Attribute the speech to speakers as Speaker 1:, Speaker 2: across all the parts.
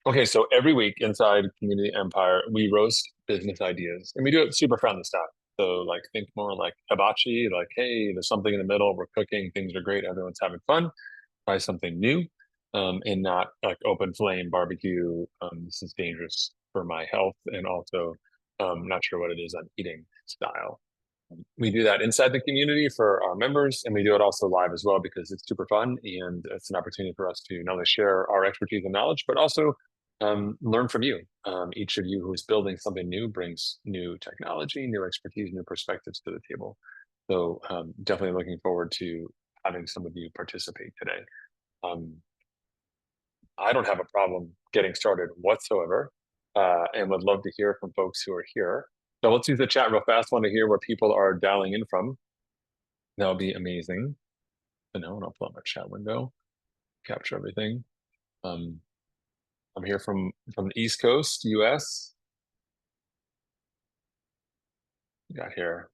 Speaker 1: Okay, so every week inside Community Empire, we roast business ideas and we do it super friendly style. So like think more like hibachi, like, hey, there's something in the middle, we're cooking, things are great, everyone's having fun, try something new, and not like open flame barbecue. This is dangerous for my health and also not sure what it is I'm eating style. We do that inside the community for our members, and we do it also live as well because it's super fun and it's an opportunity for us to not only share our expertise and knowledge, but also learn from you. Each of you who is building something new brings new technology, new expertise, new perspectives to the table. So definitely looking forward to having some of you participate today. Um, I don't have a problem getting started whatsoever, and would love to hear from folks who are here. So let's use the chat real fast. Want to hear where people are dialing in from. That would be amazing to know. And I'll pull up my chat window, capture everything. I'm here from the East Coast, US. We got here.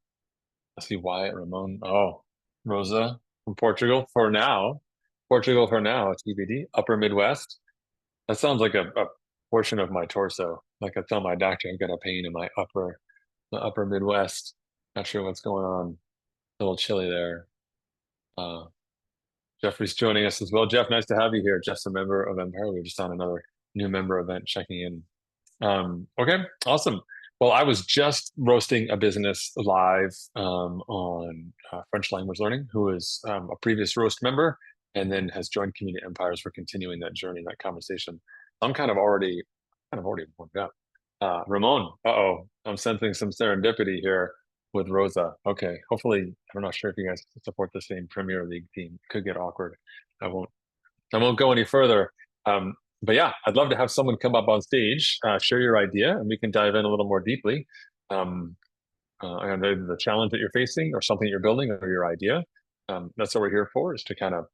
Speaker 1: I see Wyatt, Ramon. Oh, Rosa from Portugal for now. Portugal for now, TBD. Upper Midwest. That sounds like a portion of my torso. Like I tell my doctor, I've got a pain in the upper Midwest. Not sure what's going on. A little chilly there. Uh, Jeffrey's joining us as well. Jeff, nice to have you here. Jeff's a member of Empire. We're just on another new member event checking in. Okay, awesome. Well, I was just roasting a business live on French language learning, who is a previous roast member and then has joined Community Empires for continuing that journey, that conversation. I'm kind of already warmed up. Ramon, uh-oh, I'm sensing some serendipity here with Rosa. Okay, hopefully, I'm not sure if you guys support the same Premier League team. Could get awkward. I won't. I won't go any further. But yeah, I'd love to have someone come up on stage, share your idea, and we can dive in a little more deeply. And the challenge that you're facing, or something you're building, or your idea. That's what we're here for, is to kind of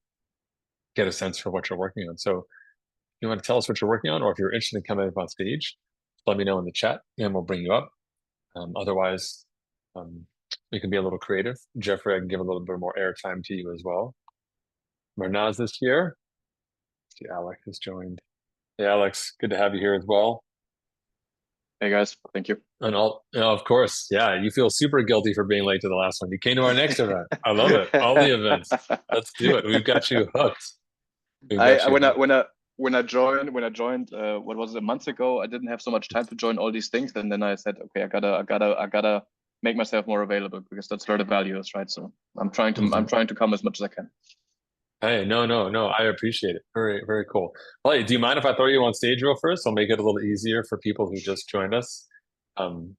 Speaker 1: get a sense for what you're working on. So, if you want to tell us what you're working on, or if you're interested in coming up on stage, let me know in the chat, and we'll bring you up. Otherwise, we can be a little creative. Jeffrey, I can give a little bit more airtime to you as well. Marnaz is here. See, Alex has joined. Hey, Alex, good to have you here as well.
Speaker 2: Hey guys, thank you.
Speaker 1: And of course, yeah, you feel super guilty for being late to the last one. You came to our next event. I love it. All the events. Let's do it. We've got you hooked. We've got
Speaker 2: I
Speaker 1: you hooked.
Speaker 2: when I joined what was it, a month ago, I didn't have so much time to join all these things, and then I said, okay, I gotta make myself more available because that's where the value is, right? So I'm trying to come as much as I can.
Speaker 1: Hey, no. I appreciate it. Very, very cool. Well, hey, do you mind if I throw you on stage real first? I'll make it a little easier for people who just joined us. Um,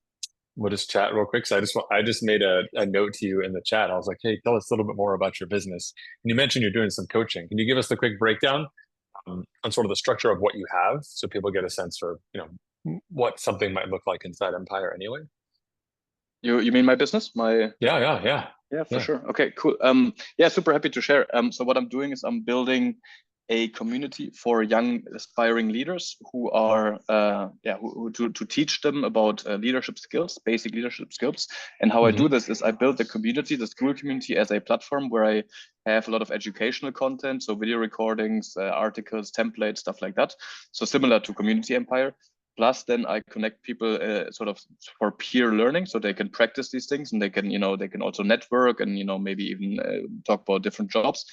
Speaker 1: we'll just chat real quick. So I just made a note to you in the chat. I was like, hey, tell us a little bit more about your business. And you mentioned you're doing some coaching. Can you give us the quick breakdown on sort of the structure of what you have, so people get a sense for, what something might look like inside Empire anyway?
Speaker 2: You mean my business? Yeah, for
Speaker 1: Yeah.
Speaker 2: sure. Okay, cool. Yeah, super happy to share. So what I'm doing is I'm building a community for young aspiring leaders who are to teach them about leadership skills, basic leadership skills. And how I do this is I build the community, the school community, as a platform where I have a lot of educational content, so video recordings, articles, templates, stuff like that. So similar to Community Empire. Plus, then I connect people sort of for peer learning, so they can practice these things, and they can also network, and maybe even talk about different jobs.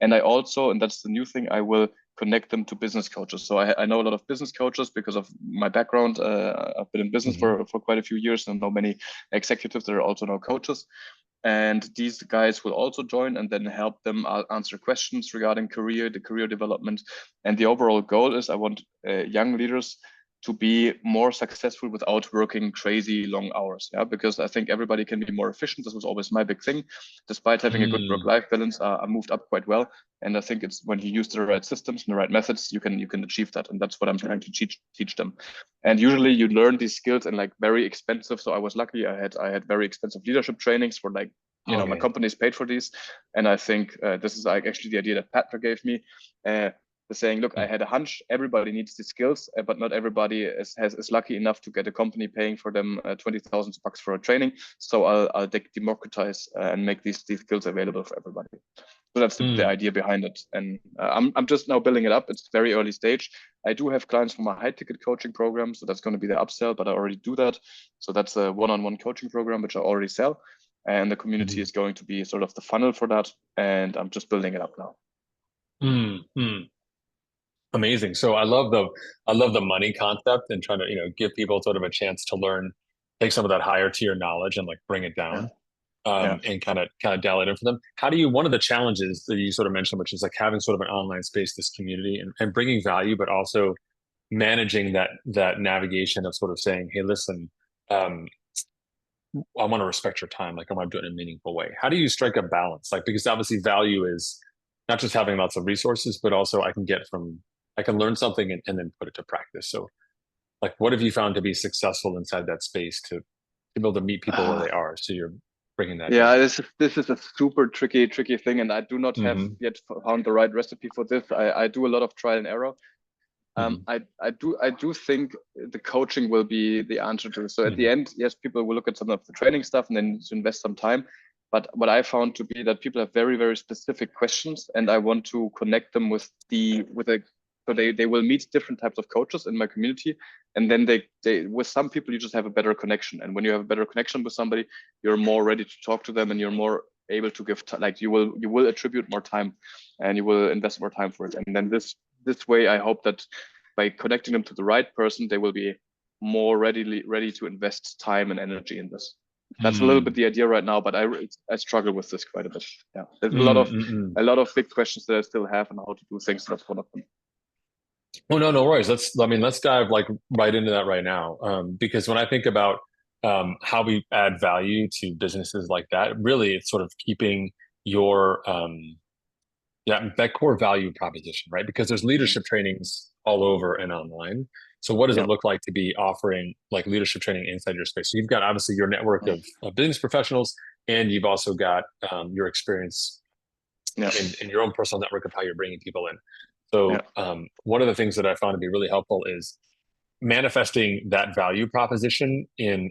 Speaker 2: And I also, and that's the new thing, I will connect them to business coaches. So I know a lot of business coaches because of my background. I've been in business for quite a few years, and know many executives that are also now coaches. And these guys will also join and then help them answer questions regarding the career development. And the overall goal is I want young leaders to be more successful without working crazy long hours. Yeah, because I think everybody can be more efficient. This was always my big thing. Despite having a good work-life balance, I moved up quite well. And I think it's when you use the right systems and the right methods, you can achieve that. And that's what I'm trying to teach them. And usually you learn these skills in like very expensive. So I was lucky. I had very expensive leadership trainings for like, my company's paid for these. And I think this is like actually the idea that Patrick gave me. Saying, look, I had a hunch. Everybody needs these skills, but not everybody is lucky enough to get a company paying for them $20,000 for a training. So I'll democratize and make these skills available for everybody. So that's the
Speaker 1: Mm,
Speaker 2: idea behind it. And I'm just now building it up. It's very early stage. I do have clients from a high ticket coaching program, so that's going to be the upsell, but I already do that. So that's a one-on-one coaching program, which I already sell. And the community
Speaker 1: mm,
Speaker 2: is going to be sort of the funnel for that. And I'm just building it up now.
Speaker 1: mm. Amazing. So I love the money concept and trying to, give people sort of a chance to learn, take some of that higher tier knowledge and like bring it
Speaker 2: Yeah.
Speaker 1: down,
Speaker 2: Yeah.
Speaker 1: and kind of dial it in for them. How do you, one of the challenges that you sort of mentioned, which is like having sort of an online space, this community and bringing value, but also managing that navigation of sort of saying, hey, listen, um, I want to respect your time. Like I want to do it in a meaningful way. How do you strike a balance? Like, because obviously value is not just having lots of resources, but also I can learn something and then put it to practice. So like, what have you found to be successful inside that space to be able to meet people where
Speaker 2: Uh,
Speaker 1: they are? So you're bringing that
Speaker 2: yeah,
Speaker 1: in.
Speaker 2: this is a super tricky thing, and I do not have
Speaker 1: Hmm.
Speaker 2: yet found the right recipe for this. I do a lot of trial and error.
Speaker 1: Hmm.
Speaker 2: I do think the coaching will be the answer to this. So at the
Speaker 1: Hmm.
Speaker 2: end, yes, people will look at some of the training stuff and then to invest some time. But what I found to be that people have very specific questions, and I want to connect them with a so they will meet different types of coaches in my community, and then they with some people you just have a better connection, and when you have a better connection with somebody, you're more ready to talk to them, and you're more able to give like you will attribute more time, and you will invest more time for it, and then this way I hope that by connecting them to the right person, they will be more ready to invest time and energy in this. That's a little bit
Speaker 1: Mm,
Speaker 2: the idea right now, but I struggle with this quite a bit. Yeah, there's
Speaker 1: mm, mm, mm.
Speaker 2: a lot of big questions that I still have on how to do things. That's one of them.
Speaker 1: Oh no, no worries. Let's dive like right into that right now. Because when I think about how we add value to businesses like that, really it's sort of keeping your yeah, that core value proposition, right? Because there's
Speaker 2: Mhm.
Speaker 1: leadership trainings all over and online. So what does it
Speaker 2: Yeah.
Speaker 1: look like to be offering like leadership training inside your space? So you've got obviously your network of business professionals, and you've also got your experience
Speaker 2: Yeah.
Speaker 1: in your own personal network of how you're bringing people in.
Speaker 2: Yeah.
Speaker 1: So one of the things that I found to be really helpful is manifesting that value proposition in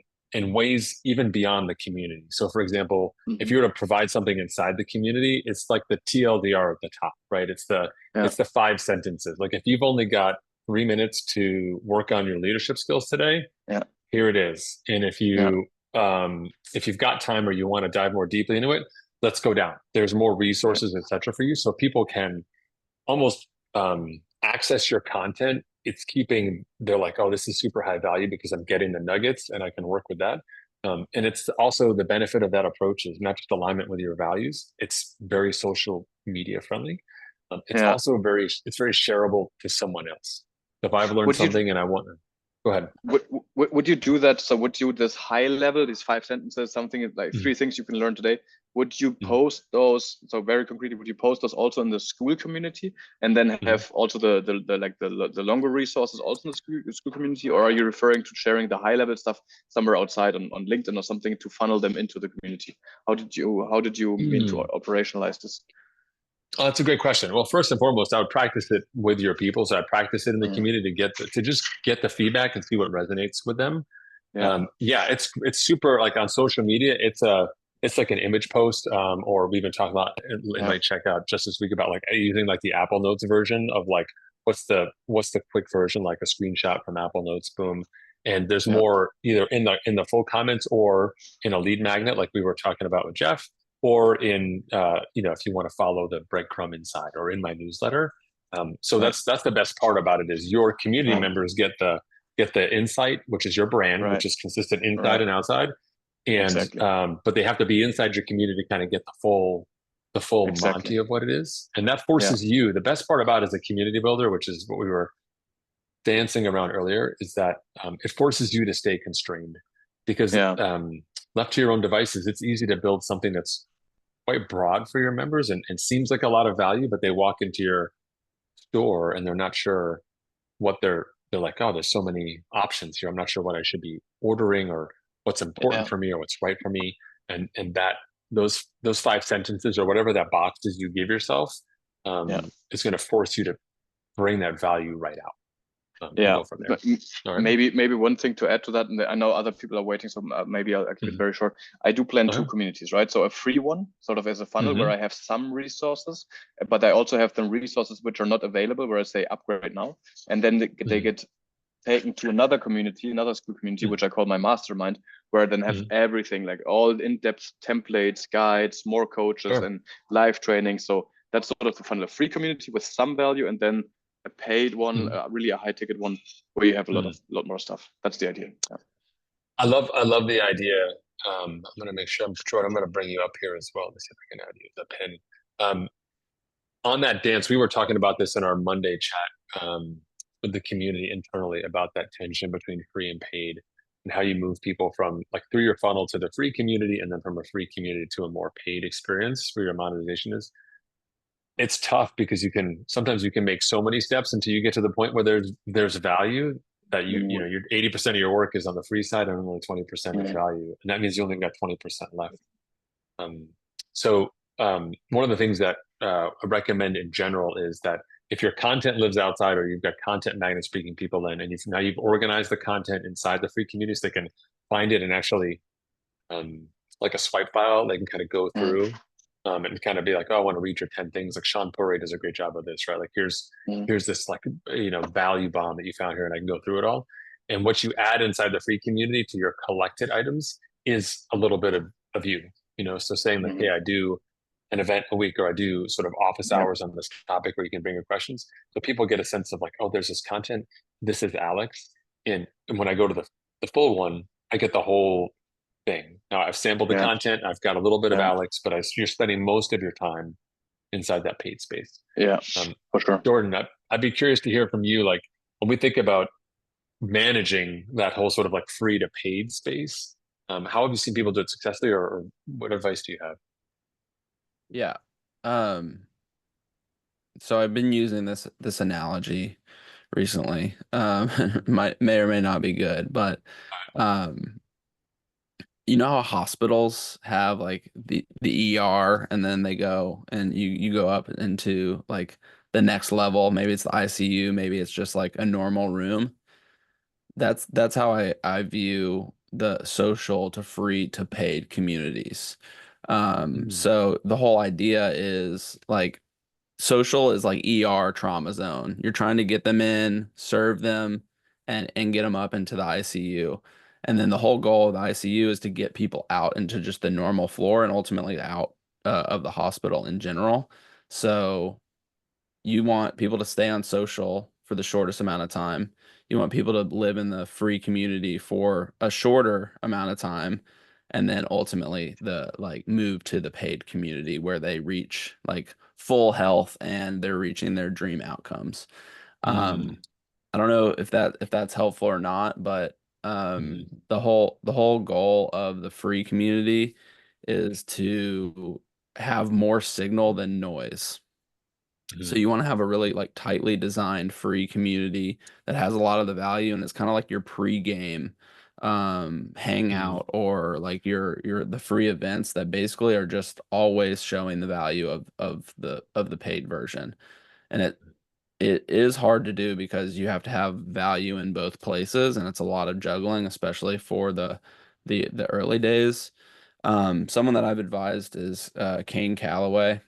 Speaker 1: ways even beyond the community. So for example, if
Speaker 2: Hmm.
Speaker 1: you were to provide something inside the community, it's like the TLDR at the top, right?
Speaker 2: Yeah.
Speaker 1: It's the 5 sentences. Like if you've only got 3 minutes to work on your leadership skills today,
Speaker 2: Yeah.
Speaker 1: here it is. And
Speaker 2: Yeah.
Speaker 1: if you've got time or you want to dive more deeply into it, let's go down. There's more
Speaker 2: Yeah.
Speaker 1: resources, etc., for you, so people can almost access your content. It's keeping, they're like, oh, this is super high value because I'm getting the nuggets and I can work with that. And it's also the benefit of that approach is not just alignment with your values. It's very social media friendly. It's
Speaker 2: Yeah.
Speaker 1: also it's very shareable to someone else. If I've learned
Speaker 2: Would you
Speaker 1: something and I want to, go ahead.
Speaker 2: would you do that? So would you this high level, these 5 sentences, something like
Speaker 1: Mhm.
Speaker 2: 3 things you can learn today? Would you
Speaker 1: Mhm.
Speaker 2: post those? So very concretely, would you post those also in the school community, and then
Speaker 1: Mhm.
Speaker 2: have also the like the longer resources also in the school community, or are you referring to sharing the high level stuff somewhere outside on LinkedIn or something to funnel them into the community? How did you mean to
Speaker 1: Mhm.
Speaker 2: operationalize this?
Speaker 1: Oh, that's a great question. Well, first and foremost, I would practice it with your people. So I practice it in the
Speaker 2: Mm,
Speaker 1: community to to just get the feedback and see what resonates with them.
Speaker 2: yeah.
Speaker 1: Yeah, it's super like on social media. It's like an image post, or we've been talking about in
Speaker 2: Yeah.
Speaker 1: my checkout just this week about like using like the Apple Notes version of like what's the quick version, like a screenshot from Apple Notes, boom. And there's
Speaker 2: Yeah.
Speaker 1: more either in the full comments or in a lead magnet, like we were talking about with Jeff, or in if you want to follow the breadcrumb inside or in my newsletter. So
Speaker 2: Yeah.
Speaker 1: that's the best part about it is your community
Speaker 2: Yeah.
Speaker 1: members get the insight, which is your brand, which
Speaker 2: Right.
Speaker 1: is consistent inside
Speaker 2: Right.
Speaker 1: and outside. And
Speaker 2: Exactly.
Speaker 1: but they have to be inside your community to kind of get the full
Speaker 2: Exactly.
Speaker 1: Monty of what it is. And that
Speaker 2: Yeah.
Speaker 1: forces you, the best part about it as a community builder, which is what we were dancing around earlier, is that it forces you to stay constrained because
Speaker 2: Yeah.
Speaker 1: left to your own devices, it's easy to build something that's quite broad for your members and seems like a lot of value, but they walk into your store and they're not sure what they're like, oh, there's so many options here. I'm not sure what I should be ordering or what's important
Speaker 2: Yeah.
Speaker 1: for me or what's right for me. And that those 5 sentences or whatever that box is you give yourself
Speaker 2: Yeah.
Speaker 1: is going to force you to bring that value right out. and
Speaker 2: Yeah,
Speaker 1: go from there.
Speaker 2: but
Speaker 1: All right.
Speaker 2: maybe one thing to add to that, and I know other people are waiting, so maybe I'll keep it
Speaker 1: Mhm.
Speaker 2: very short. I do plan two
Speaker 1: Okay.
Speaker 2: communities, right? So a free one, sort of as a funnel, where
Speaker 1: Hmm.
Speaker 2: I have some resources, but I also have them resources which are not available, where I say upgrade now, and then they
Speaker 1: Hmm.
Speaker 2: get taken to another community, another school community, which I call my mastermind, where I then have
Speaker 1: Hmm.
Speaker 2: everything, like all in-depth templates, guides, more coaches,
Speaker 1: Sure.
Speaker 2: and live training. So that's sort of the funnel: a free community with some value, and then a paid one,
Speaker 1: Hmm.
Speaker 2: really a high ticket one, where you have a
Speaker 1: Hmm.
Speaker 2: lot more stuff. That's the idea. Yeah.
Speaker 1: I love the idea. I'm gonna make sure I'm short. I'm gonna bring you up here as well. Let's see if I can add you as a pin. Um, on that dance, we were talking about this in our Monday chat with the community internally about that tension between free and paid and how you move people from like through your funnel to the free community and then from a free community to a more paid experience where your monetization is. It's tough because sometimes you can make so many steps until you get to the point where there's value that
Speaker 2: Mm,
Speaker 1: your 80% of your work is on the free side and only 20% is
Speaker 2: mm,
Speaker 1: value. And that means you only got 20% left. Um, so one of the things that I recommend in general is that if your content lives outside or you've got content magnets bringing people in, and now you've organized the content inside the free community so they can find it and actually um, like a swipe file, they can kind of go
Speaker 2: mm,
Speaker 1: through and kind of be like, oh, I want to read your 10 things. Like Sean Puri does a great job of this, right? Like
Speaker 2: mm,
Speaker 1: here's this like value bomb that you found here, and I can go through it all. And what you add inside the free community to your collected items is a little bit of you, so saying like, hey,
Speaker 2: mm.
Speaker 1: I do an event a week, or I do sort of office
Speaker 2: Yeah,
Speaker 1: hours on this topic where you can bring your questions. So people get a sense of like, oh, there's this content. This is Alex. And when I go to the full one, I get the whole thing. Now I've sampled the
Speaker 2: yeah,
Speaker 1: content. I've got a little bit of
Speaker 2: yeah,
Speaker 1: Alex, but you're spending most of your time inside that paid space.
Speaker 2: yeah,
Speaker 1: Um,
Speaker 2: for sure.
Speaker 1: Jordan, I'd be curious to hear from you. Like when we think about managing that whole sort of like free to paid space, how have you seen people do it successfully, or what advice do you have?
Speaker 3: Yeah. Um, so I've been using this analogy recently. May or may not be good, but um, you know how hospitals have like the ER and then they go and you go up into like the next level. Maybe it's the ICU, maybe it's just like a normal room. That's how I view the social to free to paid communities.
Speaker 1: Mm,
Speaker 3: So the whole idea is like social is like ER trauma zone. You're trying to get them in, serve them, and get them up into the ICU. And then the whole goal of the ICU is to get people out into just the normal floor and ultimately out of the hospital in general. So you want people to stay on social for the shortest amount of time. You want people to live in the free community for a shorter amount of time. And then ultimately the like move to the paid community where they reach like full health and they're reaching their dream outcomes.
Speaker 1: mm,
Speaker 3: Um, I don't know if that's helpful or not, but
Speaker 1: mm,
Speaker 3: the whole goal of the free community is to have more signal than noise. So
Speaker 1: mm,
Speaker 3: you want to have a really like tightly designed free community that has a lot of the value and it's kind of like your pre-game
Speaker 1: mm,
Speaker 3: hangout or like your the free events that basically are just always showing the value of the paid version. And it is hard to do because you have to have value in both places and it's a lot of juggling, especially for the early days. Someone that I've advised is Kane Calloway.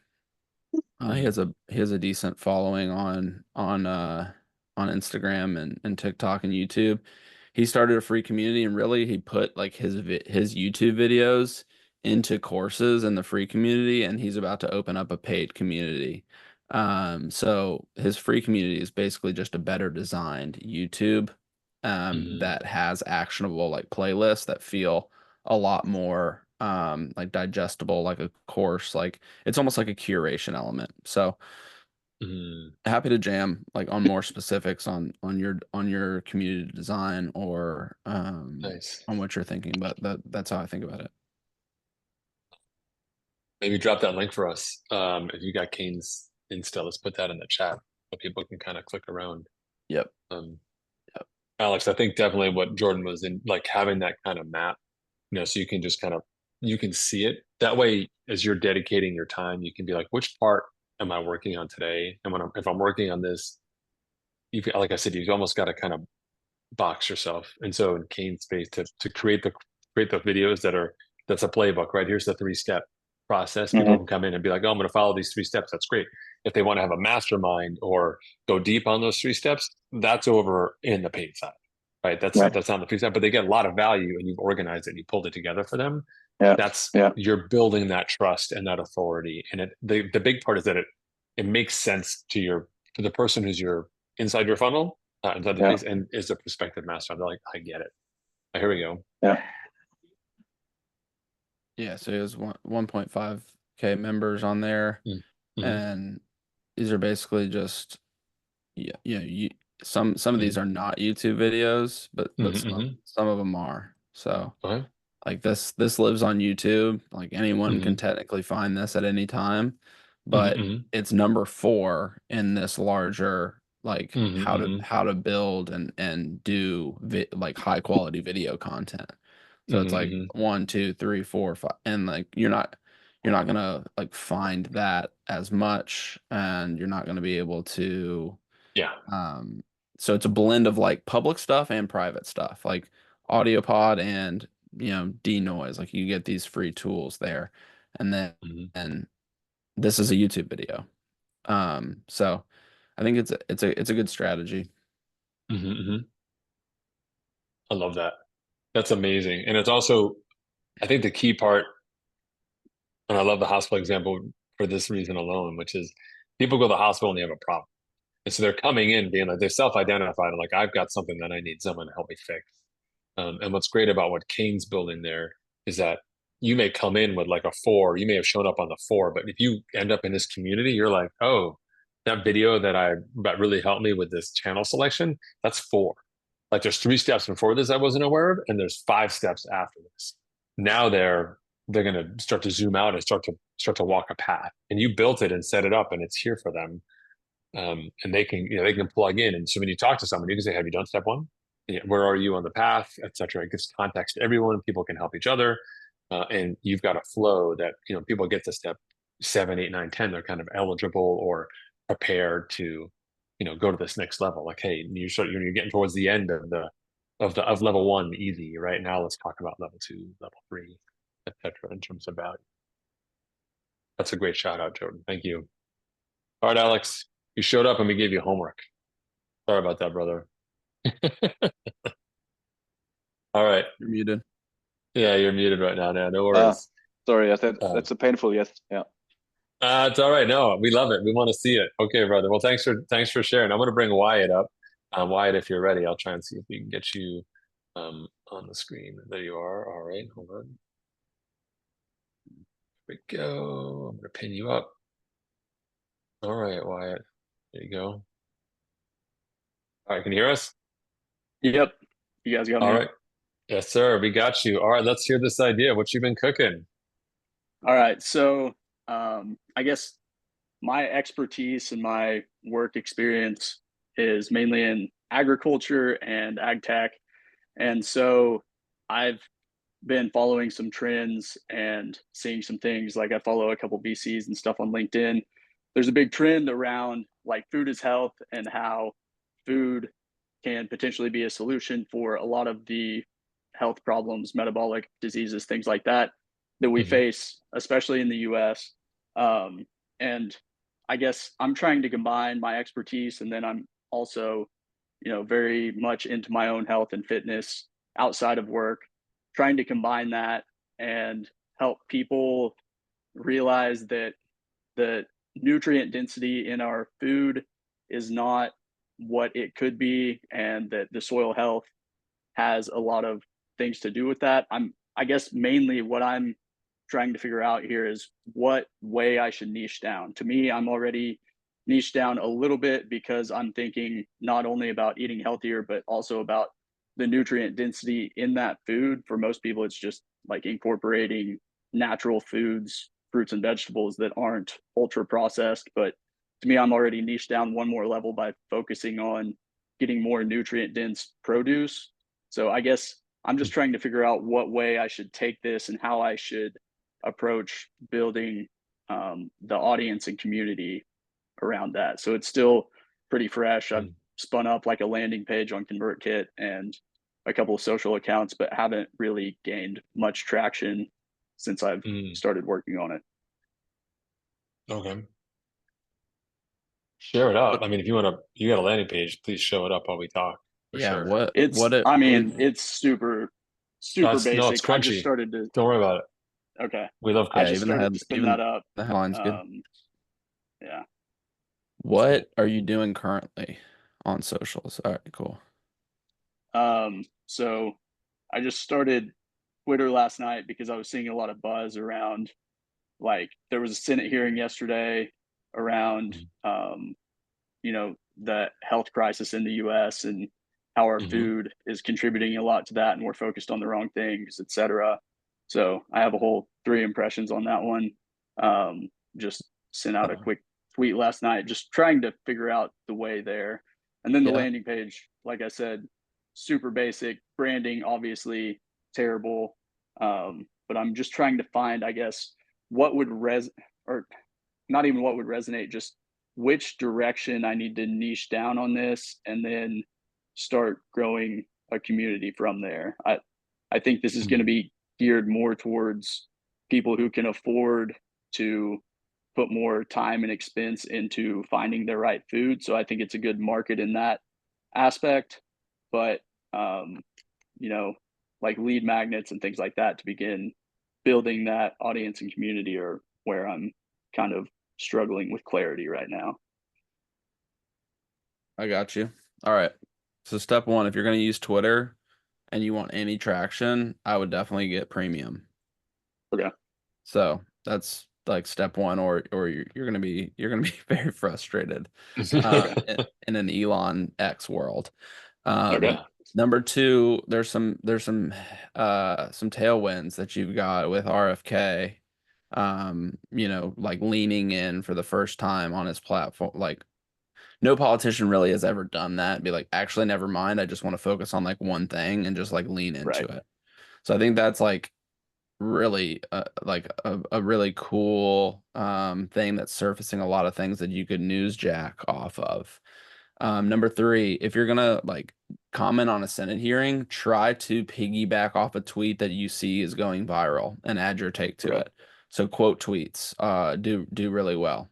Speaker 1: mm,
Speaker 3: He has a decent following on Instagram and TikTok and YouTube. He started a free community and really he put like his YouTube videos into courses in the free community and he's about to open up a paid community. So his free community is basically just a better designed YouTube
Speaker 1: mm,
Speaker 3: that has actionable like playlists that feel a lot more like digestible like a course like it's almost like a curation element. So
Speaker 1: mm.
Speaker 3: happy to jam like on more specifics on your community design or
Speaker 1: Nice.
Speaker 3: on what you're thinking, but that's how I think about it.
Speaker 1: Maybe drop that link for us. If you got Kane's Insta, let's put that in the chat so people can kind of click around.
Speaker 3: Yep.
Speaker 1: Um,
Speaker 3: Yep.
Speaker 1: Alex, I think definitely what Jordan was in, like having that kind of map, so you can just kind of you can see it. That way, as you're dedicating your time, you can be like, which part am I working on today? And if I'm working on this, like I said, you've almost got to kind of box yourself. And so in Kane's space to create the videos that's a playbook, right? Here's the 3-step process. People
Speaker 2: Hmm.
Speaker 1: can come in and be like, oh, I'm going to follow these 3 steps. That's great. If they want to have a mastermind or go deep on those 3 steps, that's over in the paid side, right? That's
Speaker 2: Right.
Speaker 1: that's not the free side, but they get a lot of value and you've organized it and you pulled it together for them.
Speaker 2: Yeah.
Speaker 1: That's
Speaker 2: Yeah.
Speaker 1: You're building that trust and that authority. And the big part is that it makes sense to the person who's inside your funnel, inside the
Speaker 2: Yeah.
Speaker 1: piece, and is a prospective master. They're like, I get it. Here we go.
Speaker 2: Yeah.
Speaker 3: Yeah, so it was 1.5K members on there,
Speaker 1: Mm-hmm.
Speaker 3: and these are basically just some of these are not YouTube videos, but
Speaker 1: Mm-hmm.
Speaker 3: some
Speaker 1: Mm-hmm.
Speaker 3: some of them are. So
Speaker 1: Okay.
Speaker 3: like this lives on YouTube. Like anyone can
Speaker 1: Mm-hmm.
Speaker 3: technically find this at any time, but
Speaker 1: Mm-hmm.
Speaker 3: it's number 4 in this larger like
Speaker 1: Mm-hmm. Mm-hmm.
Speaker 3: how to build and do like high quality video content. So it's like
Speaker 1: Mm-hmm.
Speaker 3: 1, 2, 3, 4, 5, and like you're not gonna like find that as much, and you're not gonna be able to
Speaker 1: Yeah.
Speaker 3: um, so it's a blend of like public stuff and private stuff, like AudioPod and denoise. Like you get these free tools there, and then
Speaker 1: Mm-hmm.
Speaker 3: and this is a YouTube video. So I think it's a good strategy.
Speaker 1: Mm-hmm. Mm-hmm. I love that. That's amazing. And it's also, I think the key part, and I love the hospital example for this reason alone, which is people go to the hospital and they have a problem. And so they're coming in being like, they're self-identified and like, I've got something that I need someone to help me fix. And what's great about what Kane's building there is that you may come in with like a 4, you may have shown up on the 4, but if you end up in this community, you're like, oh, that video that really helped me with this channel selection, that's 4. Like there's 3 steps before this I wasn't aware of, and there's 5 steps after this. Now they're going to start to zoom out and start to walk a path, and you built it and set it up, and it's here for them. And they can plug in. And so when you talk to someone, you can say, "Have you done step 1? Where are you on the path, etc." It gives context to everyone. People can help each other, and you've got a flow that people get to step 7, 8, 9, 10. They're kind of eligible or prepared to go to this next level. Like, hey, you're getting towards the end of level 1, easy. Right now, let's talk about level 2, level 3, etc. In terms of value. That's a great shout out, Jordan. Thank you. All right, Alex, you showed up and we gave you homework. Sorry about that, brother. All right.
Speaker 3: You're muted.
Speaker 1: Yeah, you're muted right now. No
Speaker 2: Ah,
Speaker 1: worries.
Speaker 2: sorry. I said
Speaker 1: Uh,
Speaker 2: that's a painful yes. Yeah.
Speaker 1: it's all right. No, we love it. We want to see it. Okay, brother. Well, thanks for sharing. I'm going to bring Wyatt up. Wyatt, if you're ready, I'll try and see if we can get you on the screen. There you are. All right, hold on. Here we go. I'm going to pin you up. All right, Wyatt. There you go. All right, can you hear us?
Speaker 2: Yep. You guys got
Speaker 1: All
Speaker 2: me.
Speaker 1: right. Yes, sir. We got you. All right, let's hear this idea. What you been cooking?
Speaker 4: All right. So I guess my expertise and my work experience is mainly in agriculture and ag tech. And so I've been following some trends and seeing some things. Like I follow a couple VCs and stuff on LinkedIn. There's a big trend around like food is health and how food can potentially be a solution for a lot of the health problems, metabolic diseases, things like that that we
Speaker 1: Hmm.
Speaker 4: face, especially in the US. And I guess I'm trying to combine my expertise, and then I'm also, very much into my own health and fitness outside of work, trying to combine that and help people realize that the nutrient density in our food is not what it could be, and that the soil health has a lot of things to do with that. I guess mainly what I'm trying to figure out here is what way I should niche down. To me, I'm already niche down a little bit because I'm thinking not only about eating healthier, but also about the nutrient density in that food. For most people, it's just like incorporating natural foods, fruits and vegetables that aren't ultra processed. But to me, I'm already niche down one more level by focusing on getting more nutrient dense produce. So I guess I'm just trying to figure out what way I should take this and how I should approach building the audience and community around that. So it's still pretty fresh. I've spun up like a landing page on ConvertKit and a couple of social accounts, but haven't really gained much traction since I've started working on it.
Speaker 1: Okay. Share it out. I mean, if you got a landing page, please show it up while we talk for
Speaker 3: Yeah,
Speaker 1: sure.
Speaker 4: I mean, it's super
Speaker 1: No, it's
Speaker 4: basic. I just
Speaker 1: crunchy.
Speaker 4: started to,
Speaker 1: Don't worry about it.
Speaker 4: okay.
Speaker 1: We love
Speaker 4: I
Speaker 3: Yeah,
Speaker 1: crunchy
Speaker 4: just
Speaker 3: even the
Speaker 1: stuff.
Speaker 4: started
Speaker 3: head,
Speaker 4: to spin
Speaker 3: even
Speaker 4: that up.
Speaker 3: the headline's good.
Speaker 4: Yeah.
Speaker 3: What are you doing currently on socials? All right, cool.
Speaker 4: So I just started Twitter last night because I was seeing a lot of buzz around, like, there was a Senate hearing yesterday around, you know, the health crisis in the US and how our food is contributing a lot to that, and we're focused on the wrong things, etc. So I have a whole 3 impressions on that one. Just sent out a quick tweet last night, just trying to figure out the way there. And then the landing page, like I said, super basic branding, obviously terrible. But I'm just trying to find, I guess, what would or not even what would resonate, just which direction I need to niche down on this, and then start growing a community from there. I think this is going to be geared more towards people who can afford to put more time and expense into finding their right food. So I think it's a good market in that aspect. But you know, like lead magnets and things like that to begin building that audience and community are where I'm kind of struggling with clarity right now.
Speaker 3: I got you. All right. So step one, if you're going to use Twitter and you want any traction, I would definitely get premium.
Speaker 4: Okay.
Speaker 3: So that's like step one, or you're gonna be very frustrated in an Elon X world.
Speaker 4: Okay.
Speaker 3: Number two, there's some tailwinds that you've got with RFK. You know, like leaning in for the first time on his platform. Like no politician really has ever done that. Be like, actually, never mind. I just want to focus on like one thing and just like lean into
Speaker 4: Right.
Speaker 3: it. So I think that's like really like a really cool thing that's surfacing a lot of things that you could newsjack off of. Number three, if you're gonna like comment on a Senate hearing, try to piggyback off a tweet that you see is going viral and add your take to
Speaker 4: Okay.
Speaker 3: it. So quote tweets do really well.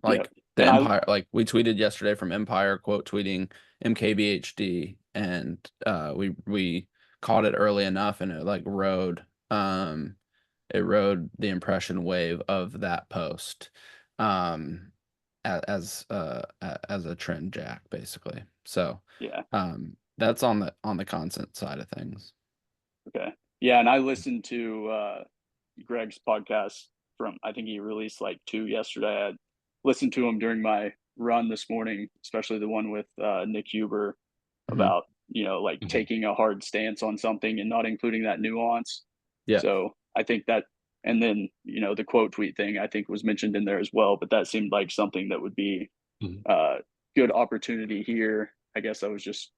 Speaker 4: Yeah.
Speaker 3: Like the
Speaker 4: And
Speaker 3: Empire, like we tweeted yesterday from Empire, quote tweeting MKBHD, and we caught it early enough, and it like rode the impression wave of that post, as a trend jack basically. So
Speaker 4: yeah.
Speaker 3: that's on the content side of things.
Speaker 4: Okay. Yeah. And I listened to Greg's podcast from, I think he released like 2 yesterday. I listened to him during my run this morning, especially the one with Nick Huber about, you know, like taking a hard stance on something and not including that nuance.
Speaker 3: Yeah.
Speaker 4: So I think that, and then, you know, the quote tweet thing I think was mentioned in there as well, but that seemed like something that would be good opportunity here. I guess I was just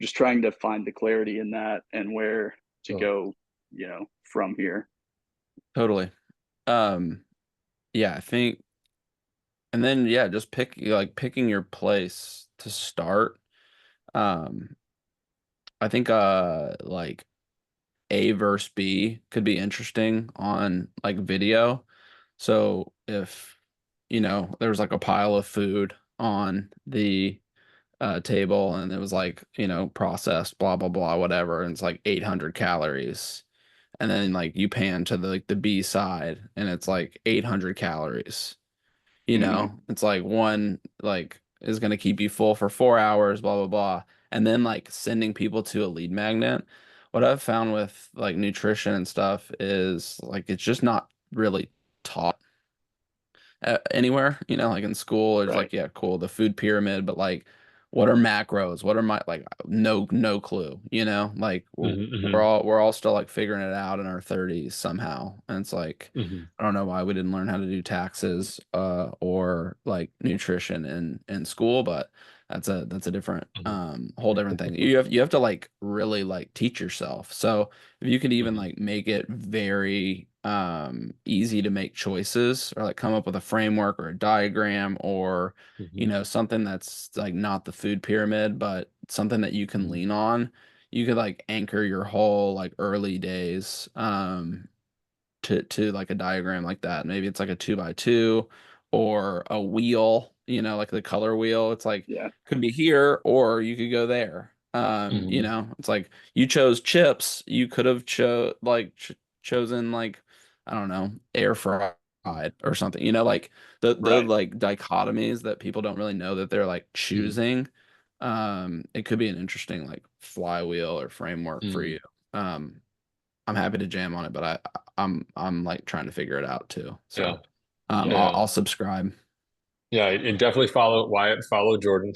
Speaker 4: trying to find the clarity in that and where to go, you know, from here.
Speaker 3: Totally. Yeah, I think, and then yeah, just picking your place to start. I think like A versus B could be interesting on like video. So if you know there's like a pile of food on the table and it was like, you know, processed blah blah blah whatever, and it's like 800 calories, and then like you pan to the like the B side and it's like 800 calories. You know, it's like one like is going to keep you full for 4 hours, blah, blah, blah. And then like sending people to a lead magnet. What I've found with like nutrition and stuff is like it's just not really taught anywhere, you know, like in school, it's like,
Speaker 4: Right.
Speaker 3: yeah, cool, the food pyramid, but like, what are macros? What are my like no clue, you know? Like we're all still like figuring it out in our 30s somehow. And it's like I don't know why we didn't learn how to do taxes or like nutrition in school, but that's a different whole different thing. You have to like really like teach yourself. So if you could even like make it very easy to make choices or like come up with a framework or a diagram or
Speaker 1: Hmm.
Speaker 3: something that's like not the food pyramid but something that you can
Speaker 1: Hmm.
Speaker 3: lean on. You could like anchor your whole like early days to like a diagram like that. Maybe it's like a 2x2 or a wheel, like the color wheel. It's like
Speaker 4: Yeah.
Speaker 3: could be here or you could go there.
Speaker 1: Hmm.
Speaker 3: It's like you chose chips, you could have chosen like I don't know, air fried or something. Like the
Speaker 4: Right.
Speaker 3: like dichotomies that people don't really know that they're like
Speaker 1: Hmm.
Speaker 3: choosing. It could be an interesting like flywheel or framework for
Speaker 1: Hmm.
Speaker 3: you. I'm happy to jam on it, but I'm like trying to figure it out too.
Speaker 1: Yeah.
Speaker 3: So
Speaker 1: Yeah.
Speaker 3: I'll subscribe.
Speaker 1: Yeah. And definitely follow Wyatt, follow Jordan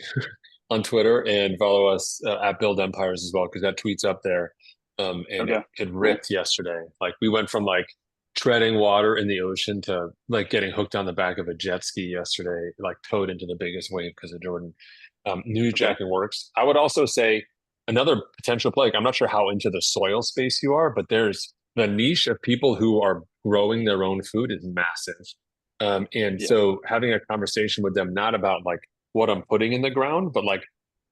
Speaker 1: on Twitter, and follow us at Build Empires as well, because that tweet's up there. And
Speaker 4: Okay.
Speaker 1: it
Speaker 4: Cool.
Speaker 1: ripped yesterday. Like we went from like treading water in the ocean to like getting hooked on the back of a jet ski yesterday, like towed into the biggest wave because of Jordan.
Speaker 4: Okay.
Speaker 1: Newsjacking works. I would also say another potential play. Like, I'm not sure how into the soil space you are, but there's the niche of people who are growing their own food is massive. And
Speaker 4: Yeah.
Speaker 1: so having a conversation with them, not about like what I'm putting in the ground, but like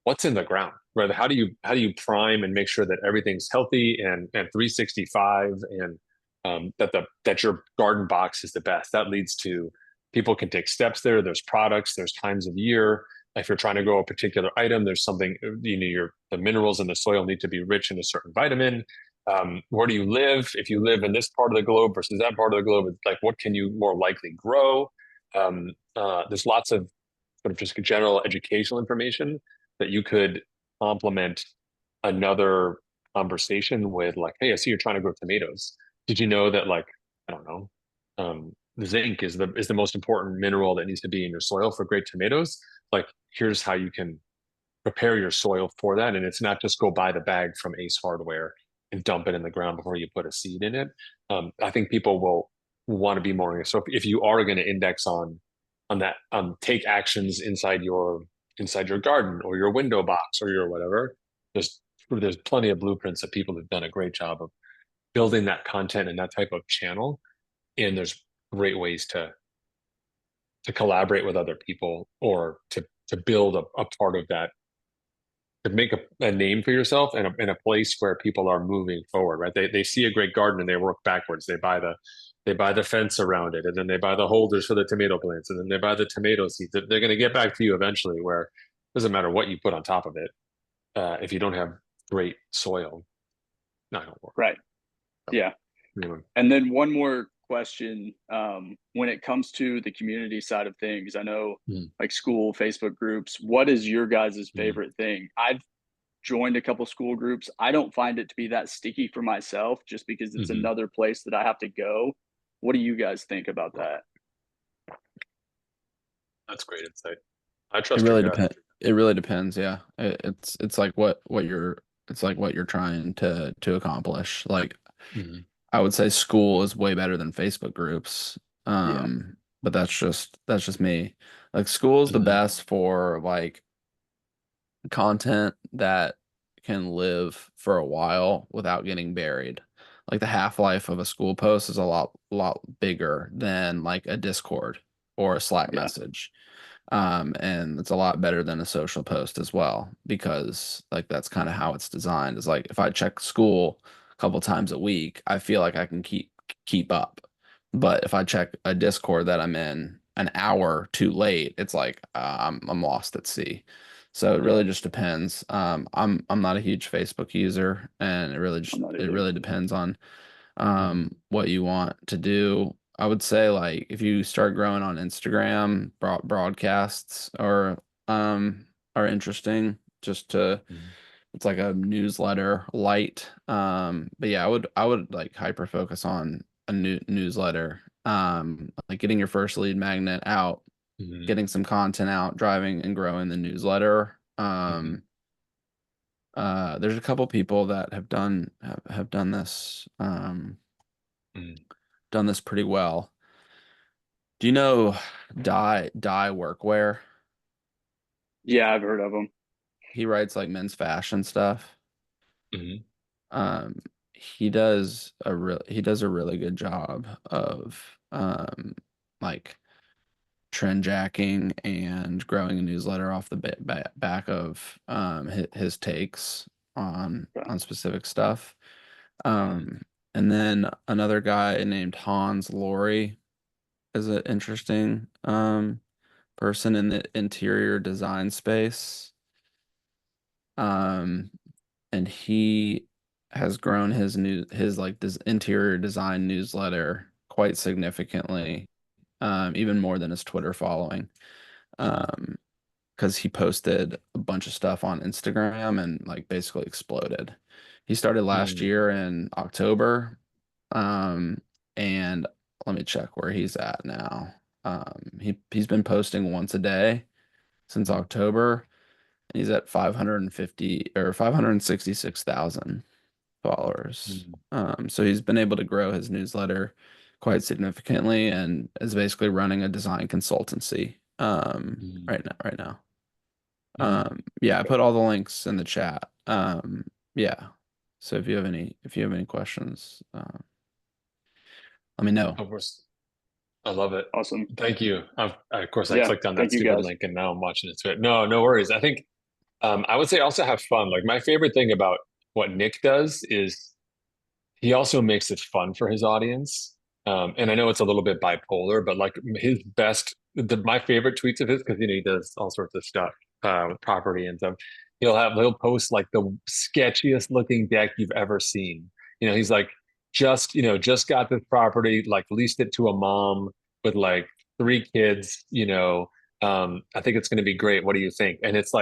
Speaker 1: what's in the ground, right? How do you prime and make sure that everything's healthy and 365, and that your garden box is the best. That leads to people can take steps there. There's products, there's times of year. If you're trying to grow a particular item, there's something, the minerals in the soil need to be rich in a certain vitamin. Where do you live? If you live in this part of the globe versus that part of the globe, it's like what can you more likely grow? There's lots of sort of just general educational information that you could complement another conversation with, like, hey, I see you're trying to grow tomatoes. Did you know that, like, I don't know, zinc is the most important mineral that needs to be in your soil for great tomatoes? Like, here's how you can prepare your soil for that. And it's not just go buy the bag from Ace Hardware and dump it in the ground before you put a seed in it. I think people will want to be more. So if you are going to index on that, take actions inside your garden or your window box or your whatever. There's plenty of blueprints that people have done a great job of building that content and that type of channel. And there's great ways to collaborate with other people, or to build a part of that, to make a name for yourself in a place where people are moving forward, right? They see a great garden and they work backwards. They buy the fence around it, and then they buy the holders for the tomato plants, and then they buy the tomato seeds. They're going to get back to you eventually, where it doesn't matter what you put on top of it. If you don't have great soil, not going to work.
Speaker 4: Right.
Speaker 1: So,
Speaker 4: Yeah.
Speaker 1: anyway.
Speaker 4: And then one more question. When it comes to the community side of things, I know
Speaker 1: Mm,
Speaker 4: like school Facebook groups, what is your guys'
Speaker 1: mm,
Speaker 4: favorite thing? I've joined a couple school groups. I don't find it to be that sticky for myself just because it's
Speaker 1: mhm.
Speaker 4: another place that I have to go. What do you guys think about that?
Speaker 1: That's great insight. I
Speaker 3: It
Speaker 1: trust your
Speaker 3: really
Speaker 1: gut.
Speaker 3: depends. It really depends. Yeah, it's like what you're it's like what you're trying to accomplish. Like
Speaker 1: Mhm,
Speaker 3: I would say school is way better than Facebook groups.
Speaker 4: Yeah.
Speaker 3: But that's just me. Like school is the
Speaker 1: mhm,
Speaker 3: best for like content that can live for a while without getting buried. Like the half-life of a school post is a lot bigger than like a Discord or a Slack
Speaker 4: Yeah.
Speaker 3: message. And it's a lot better than a social post as well because like that's kind of how it's designed. Is like if I check school a couple times a week, I feel like I can keep up. But if I check a Discord that I'm in an hour too late, it's like I'm lost at sea. So it
Speaker 4: Yeah.
Speaker 3: really just depends. I'm not a huge Facebook user, and
Speaker 4: I'm not
Speaker 3: it
Speaker 4: either.
Speaker 3: really depends on
Speaker 1: mhm,
Speaker 3: what you want to do. I would say like if you start growing on Instagram, broadcasts are interesting just to
Speaker 1: mhm,
Speaker 3: it's like a newsletter light. But yeah, I would like hyper focus on a newsletter. Like getting your first lead magnet out,
Speaker 1: mhm,
Speaker 3: getting some content out, driving and growing the newsletter.
Speaker 1: mhm,
Speaker 3: There's a couple people that have
Speaker 1: mhm.
Speaker 3: done this pretty well. Do you know Dye Workwear?
Speaker 4: Yeah, I've heard of them.
Speaker 3: He writes like men's fashion stuff.
Speaker 1: Mhm.
Speaker 3: Um, he does a really good job of like trend jacking and growing a newsletter off the back of his takes
Speaker 4: Okay.
Speaker 3: on specific stuff. And then another guy named Hans Laurie is an interesting person in the interior design space. And he has grown his like this interior design newsletter quite significantly, even more than his Twitter following. Because he posted a bunch of stuff on Instagram and like basically exploded. He started last year in October, and let me check where he's at now. He's been posting once a day since October, and he's at 550 or 566,000 followers. So he's been able to grow his newsletter quite significantly and is basically running a design consultancy right now. Yeah, I put all the links in the chat. Yeah. So if you have any questions, let me know.
Speaker 1: Of course. I love it.
Speaker 4: Awesome.
Speaker 1: Thank you. Of course, I
Speaker 4: Yeah,
Speaker 1: clicked on that
Speaker 4: thank you
Speaker 1: stupid
Speaker 4: guys.
Speaker 1: link and now I'm watching it. No, no worries. I think I would say also have fun. Like my favorite thing about what Nick does is he also makes it fun for his audience. And I know it's a little bit bipolar, but like my favorite tweets of his, because he does all sorts of stuff with property and stuff. He'll post like the sketchiest looking deck you've ever seen. He's like just got this property, like leased it to a mom with like 3 kids. I think it's going to be great. What do you think? And it's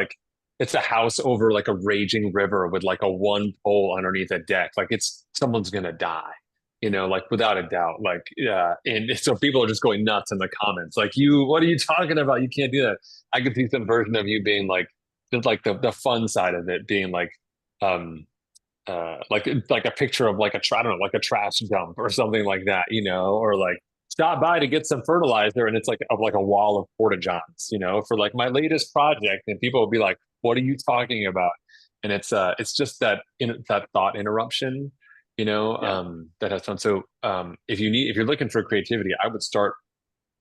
Speaker 1: a house over like a raging river with like a one pole underneath a deck. Like someone's gonna die, like without a doubt. Like, yeah. And so people are just going nuts in the comments. Like, what are you talking about? You can't do that. I could see some version of you being like, just like the fun side of it being um, like a picture of like I don't know, like a trash dump or something like that, or like stop by to get some fertilizer and it's like a wall of porta johns, for like my latest project, and people will be like, "What are you talking about?" And it's just that thought interruption, that has fun. So if you're looking for creativity, I would start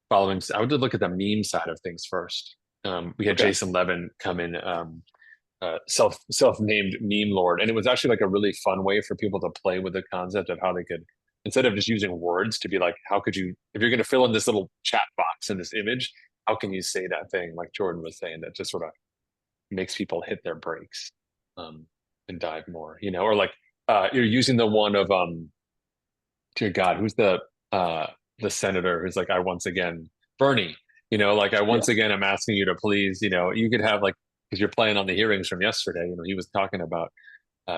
Speaker 1: following. I would look at the meme side of things first. We had
Speaker 4: Okay.
Speaker 1: Jason Levin come in. Self-named meme lord, and it was actually like a really fun way for people to play with the concept of how they could, instead of just using words, to be like, how could you, if you're going to fill in this little chat box in this image, how can you say that thing like Jordan was saying that just sort of makes people hit their brakes, and dive more, or like you're using the one of dear God, who's the senator who's like, I once again, Bernie, like I
Speaker 4: Yeah.
Speaker 1: once again am asking you to please, you could have like, because you're playing on the hearings from yesterday, he was talking about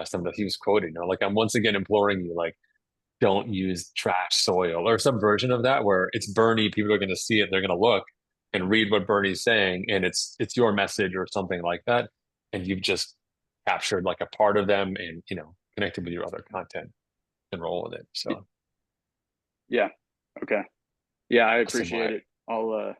Speaker 1: some that he was quoting, like I'm once again imploring you, like don't use trash soil or some version of that where it's Bernie, people are going to see it, they're going to look and read what Bernie's saying, and it's your message or something like that, and you've just captured like a part of them and connected with your other content and roll with it. So
Speaker 4: Yeah. Okay. Yeah, I
Speaker 1: awesome.
Speaker 4: appreciate it. I'll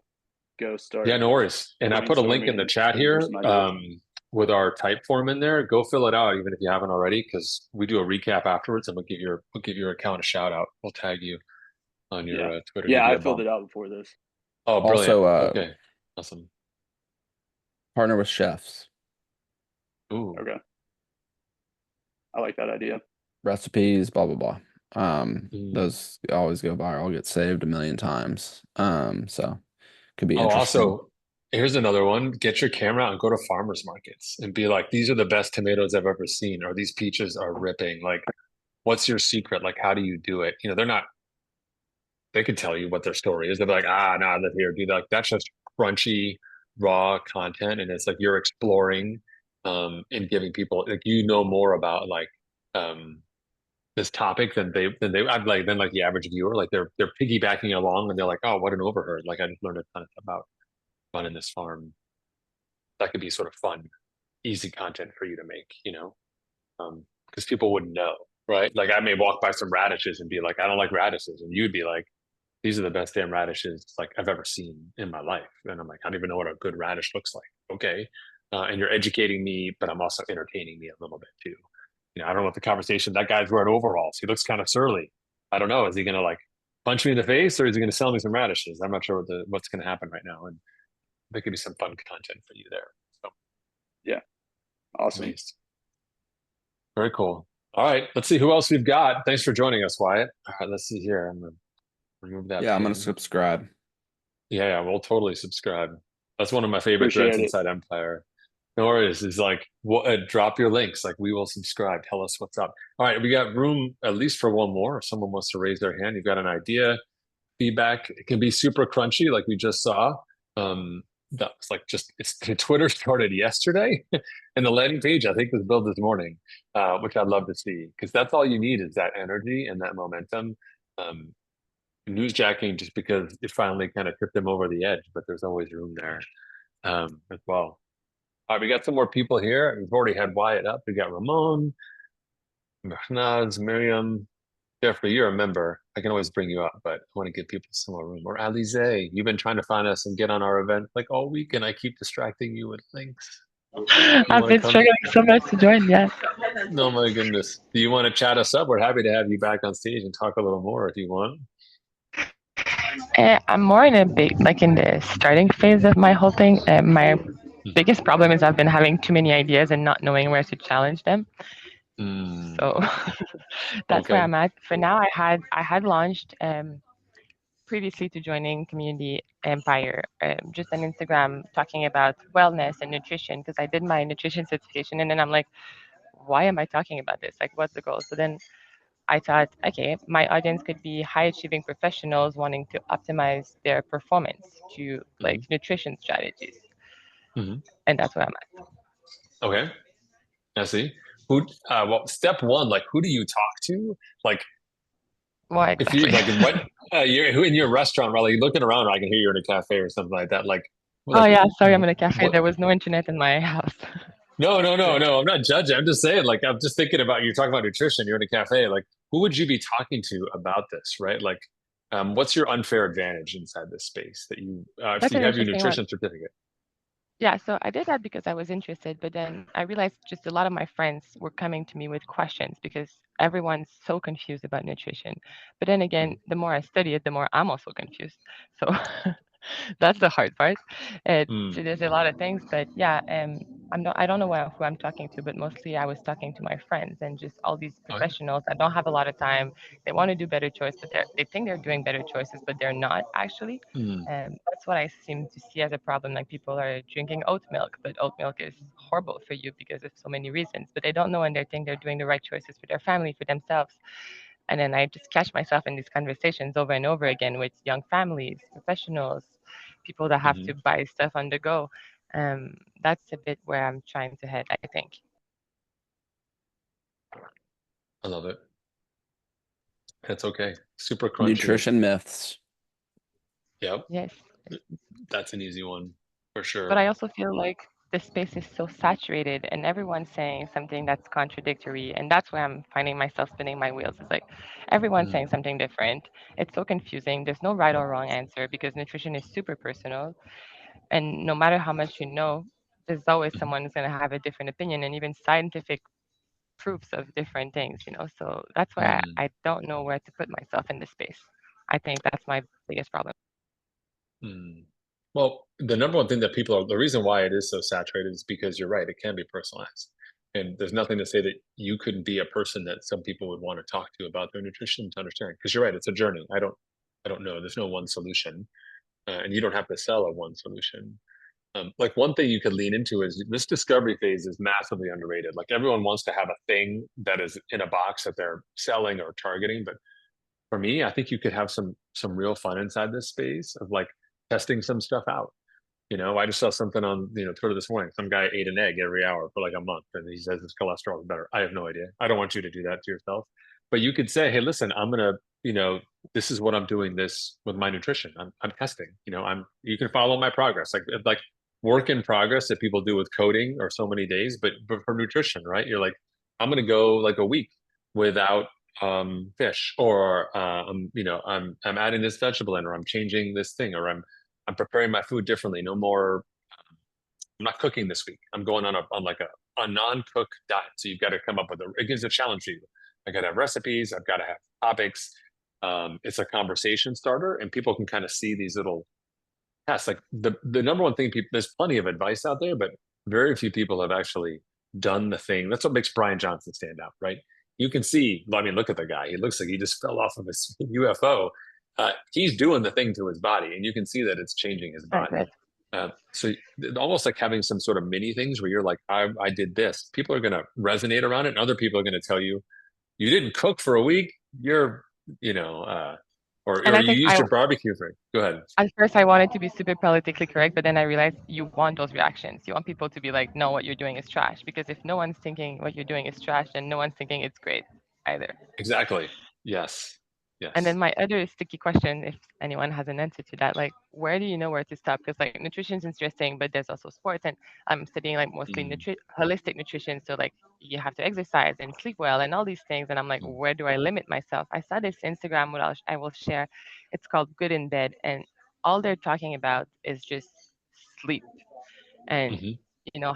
Speaker 4: go start
Speaker 1: Yeah, no worries. And I put a link in
Speaker 4: brainstorming
Speaker 1: the
Speaker 4: and
Speaker 1: chat
Speaker 4: looking for
Speaker 1: here
Speaker 4: some ideas.
Speaker 1: with our type form in there. Go fill it out, even if you haven't already, because we do a recap afterwards, and we'll give your account a shout out. We'll tag you on
Speaker 4: Yeah.
Speaker 1: your Twitter, give
Speaker 4: Yeah,
Speaker 1: you
Speaker 4: I
Speaker 1: a
Speaker 4: filled
Speaker 1: bump.
Speaker 4: it out before this.
Speaker 1: Oh, brilliant.
Speaker 3: Also,
Speaker 1: Okay, awesome.
Speaker 3: partner with chefs,
Speaker 1: Ooh,
Speaker 4: Okay. I like that idea.
Speaker 3: recipes, blah blah blah.
Speaker 1: mm.
Speaker 3: Those always go viral, get saved a million times. So could be
Speaker 1: Oh,
Speaker 3: interesting.
Speaker 1: also, here's another one. Get your camera out and go to farmers markets and be like, these are the best tomatoes I've ever seen, or these peaches are ripping. Like, what's your secret? Like, how do you do it? They're not, they could tell you what their story is. They'll be like, no, I live here, dude. Like, that's just crunchy, raw content. And it's like you're exploring and giving people like more about like this topic than like the average viewer. Like they're piggybacking along and they're like, oh, what an overheard. Like I just learned a ton about running this farm. That could be sort of fun, easy content for you to make, because people wouldn't know, right? Like I may walk by some radishes and be like, I don't like radishes, and you'd be like, these are the best damn radishes like I've ever seen in my life, and I'm like, I don't even know what a good radish looks like. Okay, and you're educating me, but I'm also entertaining me a little bit too. I don't know what the conversation, that guy's wearing overalls. He looks kind of surly. I don't know. Is he going to like punch me in the face or is he going to sell me some radishes? I'm not sure what's going to happen right now. And there could be some fun content for you there. So
Speaker 4: Yeah. Awesome.
Speaker 1: amazed. Very cool. All right. Let's see who else we've got. Thanks for joining us, Wyatt. All right. Let's see here. I'm going to remove that
Speaker 3: Yeah, I'm gonna
Speaker 1: pin.
Speaker 3: subscribe.
Speaker 1: Yeah, we'll totally subscribe. That's one of my favorite threads
Speaker 4: Appreciate it.
Speaker 1: inside Empire. No worries. It's like, drop your links. Like, we will subscribe. Tell us what's up. All right, we got room at least for one more. If someone wants to raise their hand, you've got an idea, feedback. It can be super crunchy, like we just saw. That's like Twitter started yesterday, and the landing page I think was built this morning, which I'd love to see because that's all you need is that energy and that momentum. Newsjacking just because it finally kind of tipped them over the edge, but there's always room there as well. All right, we got some more people here. We've already had Wyatt up. We got Ramon, Mahnaz, Miriam, Jeffrey. You're a member. I can always bring you up, but I want to give people some more room. Or Alize, you've been trying to find us and get on our event like all week, and I keep distracting you with links.
Speaker 5: I've been struggling so much to join. Yes.
Speaker 1: No, my goodness. Do you want to chat us up? We're happy to have you back on stage and talk a little more if you want.
Speaker 5: I'm more in a big, like in the starting phase of my whole thing. My biggest problem is I've been having too many ideas and not knowing where to challenge them. So that's where
Speaker 1: Okay.
Speaker 5: I'm at. For now, I had launched previously to joining Community Empire, just an Instagram talking about wellness and nutrition because I did my nutrition certification and then I'm like, why am I talking about this? Like, what's the goal? So then I thought, okay, my audience could be high achieving professionals wanting to optimize their performance to like nutrition strategies. And that's where I'm at.
Speaker 1: Okay. I see. Well, step one, like, who do you talk to? Like,
Speaker 5: Well,
Speaker 1: if you
Speaker 5: exactly.
Speaker 1: like, who in your restaurant, right? Like, looking around, I can hear you're in a cafe or something like that.
Speaker 5: Oh
Speaker 1: Like,
Speaker 5: yeah, sorry, I'm in a cafe.
Speaker 1: what?
Speaker 5: There was no internet in my house.
Speaker 1: No. I'm not judging. I'm just saying, like, I'm just thinking about you're talking about nutrition. You're in a cafe. Like, who would you be talking to about this, right? Like, what's your unfair advantage inside this space that so
Speaker 5: That's
Speaker 1: you
Speaker 5: an
Speaker 1: have your
Speaker 5: interesting one.
Speaker 1: nutrition certificate?
Speaker 5: Yeah, so I did that because I was interested, but then I realized just a lot of my friends were coming to me with questions because everyone's so confused about nutrition. But then again, the more I study it, the more I'm also confused. So that's the hard part. So there's a lot of things, but yeah, I don't know who I'm talking to, but mostly I was talking to my friends and just all these
Speaker 1: Oh, yeah.
Speaker 5: professionals that don't have a lot of time. They want to do better choices, but they think they're doing better choices, but they're not actually. That's what I seem to see as a problem. Like people are drinking oat milk, but oat milk is horrible for you because of so many reasons. But they don't know and they think they're doing the right choices for their family, for themselves. And then I just catch myself in these conversations over and over again with young families, professionals, people that have to buy stuff on the go. That's a bit where I'm trying to head, I think.
Speaker 1: I love it. That's okay. Super crunchy.
Speaker 3: Nutrition myths.
Speaker 1: Yep.
Speaker 5: Yes.
Speaker 1: That's an easy one for sure.
Speaker 5: But I also feel like the space is so saturated and everyone's saying something that's contradictory. And that's where I'm finding myself spinning my wheels. It's like everyone's saying something different. It's so confusing. There's no right or wrong answer because nutrition is super personal. And no matter how much you know, there's always someone who's going to have a different opinion and even scientific proofs of different things, So that's why I don't know where to put myself in this space. I think that's my biggest problem.
Speaker 1: Well, the number one thing that the reason why it is so saturated is because you're right, it can be personalized. And there's nothing to say that you couldn't be a person that some people would want to talk to about their nutrition to understand. Because you're right, it's a journey. I don't know. There's no one solution. And you don't have to sell a one solution. Like one thing you could lean into is this discovery phase is massively underrated. Like everyone wants to have a thing that is in a box that they're selling or targeting. But for me, I think you could have some real fun inside this space of like testing some stuff out. I just saw something on Twitter this morning. Some guy ate an egg every hour for like a month, and he says his cholesterol is better. I have no idea. I don't want you to do that to yourself, but you could say, "Hey, listen, I'm gonna, this is what I'm doing this with my nutrition. I'm testing. You can follow my progress, like work in progress that people do with coding or so many days, but for nutrition, right? You're like, I'm gonna go like a week without fish, or I'm adding this vegetable in, or I'm changing this thing, or I'm preparing my food differently. No more. I'm not cooking this week. I'm going on like a non-cook diet. So you've got to come up with it gives a challenge to you. I got to have recipes. I've got to have topics. It's a conversation starter, and people can kind of see these little tests. Like the number one thing, people, there's plenty of advice out there, but very few people have actually done the thing. That's what makes Brian Johnson stand out, right? You can see, I mean, look at the guy. He looks like he just fell off of his UFO. He's doing the thing to his body, and you can see that it's changing his
Speaker 5: Right,
Speaker 1: body.
Speaker 5: right.
Speaker 1: So almost like having some sort of mini things where you're like, I did this. People are going to resonate around it, and other people are going to tell you, you didn't cook for a week. You're, you know,
Speaker 5: And
Speaker 1: or
Speaker 5: I
Speaker 1: you
Speaker 5: think
Speaker 1: used your barbecue for it. Go ahead.
Speaker 5: at first I wanted to be super politically correct, but then I realized you want those reactions. You want people to be like, no, what you're doing is trash. Because if no one's thinking what you're doing is trash, then no one's thinking it's great either.
Speaker 1: Exactly. Yes.
Speaker 5: And
Speaker 1: Yes.
Speaker 5: then my other sticky question, if anyone has an answer to that, like, where do you know where to stop? Because like nutrition is interesting, but there's also sports, and I'm studying like mostly
Speaker 1: Mm,
Speaker 5: holistic nutrition. So like you have to exercise and sleep well and all these things. And I'm like,
Speaker 1: mm,
Speaker 5: where do I limit myself? I saw this Instagram, what I will share. It's called Good in Bed, and all they're talking about is just sleep and
Speaker 1: mhm,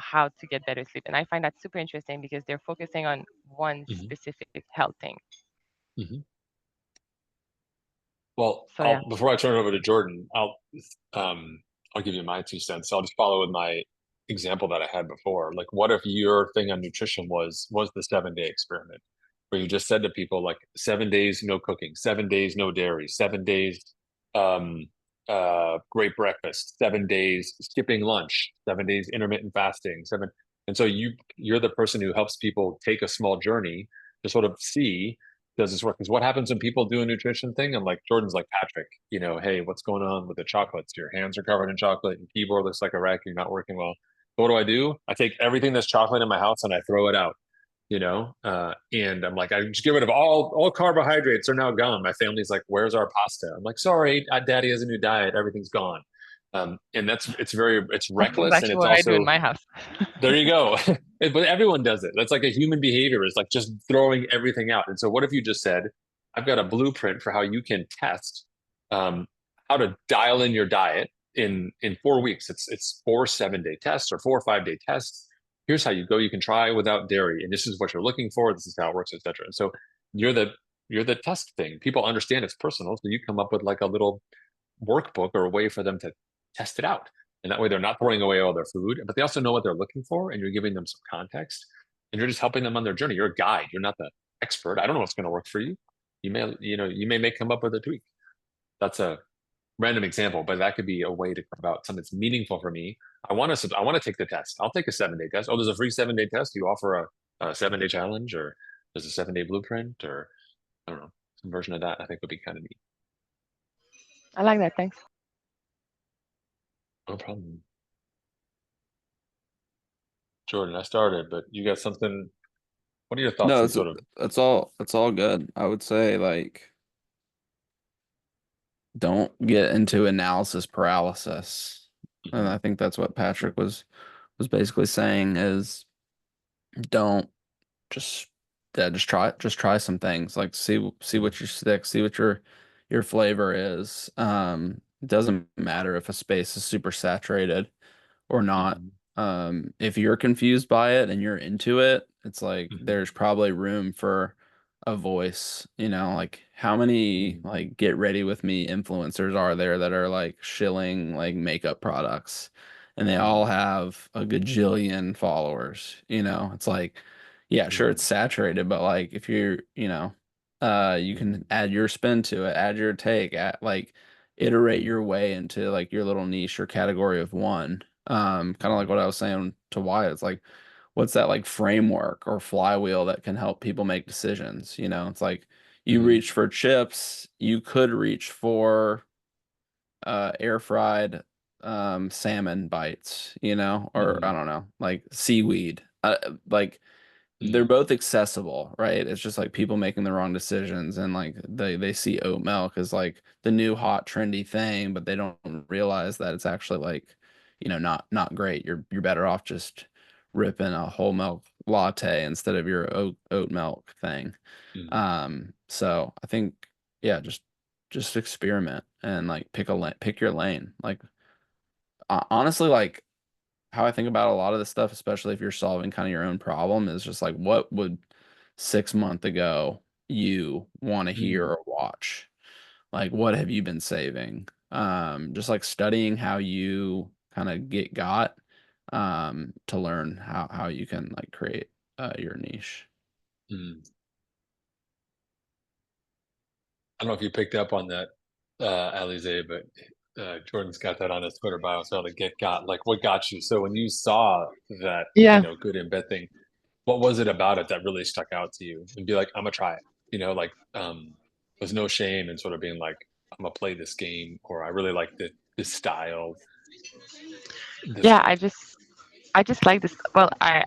Speaker 5: how to get better sleep. And I find that super interesting because they're focusing on one
Speaker 1: mhm,
Speaker 5: specific health thing.
Speaker 1: mhm. Well,
Speaker 5: So yeah.
Speaker 1: before I turn it over to Jordan, I'll give you my 2 cents. I'll just follow with my example that I had before. Like, what if your thing on nutrition was the 7-day experiment, where you just said to people like 7 days no cooking, 7 days no dairy, 7 days um great breakfast, 7 days skipping lunch, 7 days intermittent fasting, and so you're the person who helps people take a small journey to sort of see, does this work? Because what happens when people do a nutrition thing? And like Jordan's like, Patrick, hey, what's going on with the chocolates? Your hands are covered in chocolate. Your keyboard looks like a wreck. You're not working well. So what do? I take everything that's chocolate in my house and I throw it out. And I'm like, I just get rid of all carbohydrates are now gone. My family's like, where's our pasta? I'm like, sorry, Daddy has a new diet. Everything's gone. And it's
Speaker 5: That's
Speaker 1: reckless, and
Speaker 5: exactly
Speaker 1: it's
Speaker 5: what I do in
Speaker 1: also,
Speaker 5: my house.
Speaker 1: there you go. But everyone does it. That's like a human behavior. It's like just throwing everything out. And so what if you just said, I've got a blueprint for how you can test um, how to dial in your diet in 4 weeks. It's 4 7-day tests or 4 5-day tests. Here's how you go. You can try without dairy, and this is what you're looking for. This is how it works, etc. And so you're the test thing. People understand it's personal, so you come up with like a little workbook or a way for them to test it out. And that way they're not throwing away all their food, but they also know what they're looking for, and you're giving them some context, and you're just helping them on their journey. You're a guide. You're not the expert. I don't know what's going to work for you. You may come up with a tweak. That's a random example, but that could be a way to come about something that's meaningful for me. I want to take the test. I'll take a 7-day test. Oh, there's a free 7-day test. You offer a 7-day challenge, or there's a 7-day blueprint, or I don't know, some version of that. I think would be kind of neat.
Speaker 5: I like that. Thanks.
Speaker 1: No problem. Jordan, I started, but you got something. What are your thoughts
Speaker 3: No,
Speaker 1: on sort of?
Speaker 3: it's all good. I would say like don't get into analysis paralysis. And
Speaker 1: Mhm,
Speaker 3: I think that's what Patrick was basically saying is don't just just try some things. Like see
Speaker 1: mhm,
Speaker 3: what your stick, see what your flavor is. It doesn't matter if a space is super saturated or not.
Speaker 1: mhm,
Speaker 3: If you're confused by it and you're into it, it's like
Speaker 1: mhm,
Speaker 3: there's probably room for a voice, like how many
Speaker 1: mhm,
Speaker 3: like get ready with me influencers are there that are like shilling like makeup products and they all
Speaker 1: mhm,
Speaker 3: have a gajillion followers, it's like, yeah, sure it's
Speaker 1: mhm,
Speaker 3: saturated, but like if you're, you can
Speaker 1: mhm,
Speaker 3: add your spin to it, add your take, like iterate
Speaker 1: mhm,
Speaker 3: your way into like your little niche or category of one. Kind of like
Speaker 1: mhm,
Speaker 3: what I was saying to Wyatt. It's like, what's that like framework or flywheel that can help people make decisions? It's like you
Speaker 1: mhm,
Speaker 3: reach for chips, you could reach for air fried salmon bites, or I
Speaker 1: mhm,
Speaker 3: don't know, like seaweed. Like they're
Speaker 1: mhm,
Speaker 3: both accessible, right? It's just like people making the wrong decisions and like they see oat milk as like the new hot trendy thing, but they don't realize that it's actually like, not great. You're better off just ripping a whole milk latte instead of your oat milk thing.
Speaker 1: mhm,
Speaker 3: So I think yeah, just experiment and like pick your lane. Like honestly, like how I think about a lot of this stuff, especially if you're solving kind of your own problem, is just like, what would 6 months ago you want to hear or watch? Like, what have you been saving? Just like studying how you kind of got to learn how you can like create your niche.
Speaker 1: Mm. I don't know if you picked up on that, Alize, but Jordan's got that on his Twitter bio. So the get got, like, what got you? So when you saw that,
Speaker 5: Yeah.
Speaker 1: good in bed thing, what was it about it that really stuck out to you? And be like, I'm gonna try it. Like, there's no shame in sort of being like, I'm gonna play this game, or I really like this style.
Speaker 5: Yeah, I just like this. Well, I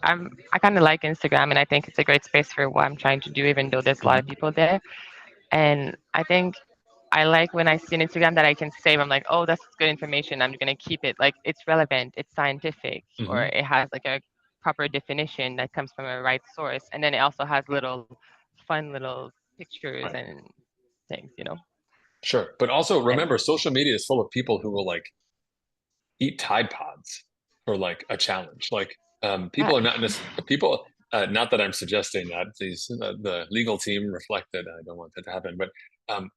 Speaker 5: kind of like Instagram, and I think it's a great space for what I'm trying to do, even though there's a lot of people there. And I think I like when I see an Instagram that I can save. I'm like, oh, that's good information. I'm gonna keep it. Like, it's relevant, it's scientific, or
Speaker 1: Mhm.
Speaker 5: it has like a proper definition that comes from a right source. And then it also has fun little pictures
Speaker 1: Right.
Speaker 5: and things.
Speaker 1: Sure. But also
Speaker 5: And
Speaker 1: remember, social media is full of people who will like eat Tide Pods for like a challenge. Like,
Speaker 5: yeah,
Speaker 1: people are not people. Not that I'm suggesting that the legal team reflected. I don't want that to happen, but um,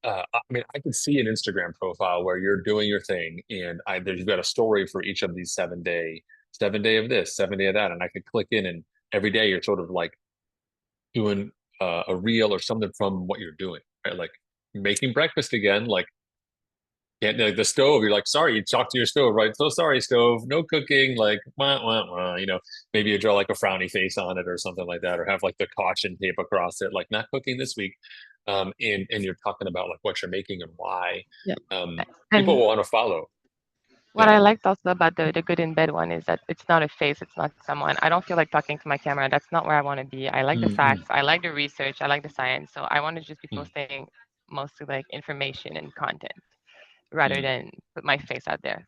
Speaker 1: I mean, I can see an Instagram profile where you're doing your thing, and you've got a story for each of these 7 day of this, 7 day of that, and I could click in, and every day you're sort of like doing a reel or something from what you're doing, right? Like making breakfast again, like can't like the stove. You're like, sorry, you talk to your stove, right? So sorry, stove, no cooking. Like, wah, wah, wah. Maybe you draw like a frowny face on it or something like that, or have like the caution tape across it, like not cooking this week. And you're talking about like what you're making and why.
Speaker 5: yeah.
Speaker 1: People
Speaker 5: And
Speaker 1: will want to follow.
Speaker 5: what I liked also about the good in bed one is that it's not a face, it's not someone. I don't feel like talking to my camera. That's not where I want to be. I like the
Speaker 1: Mm-mm.
Speaker 5: facts, I like the research, I like the science. So I want to just be
Speaker 1: Mm,
Speaker 5: posting mostly like information and content rather
Speaker 1: mm.
Speaker 5: than put my face out there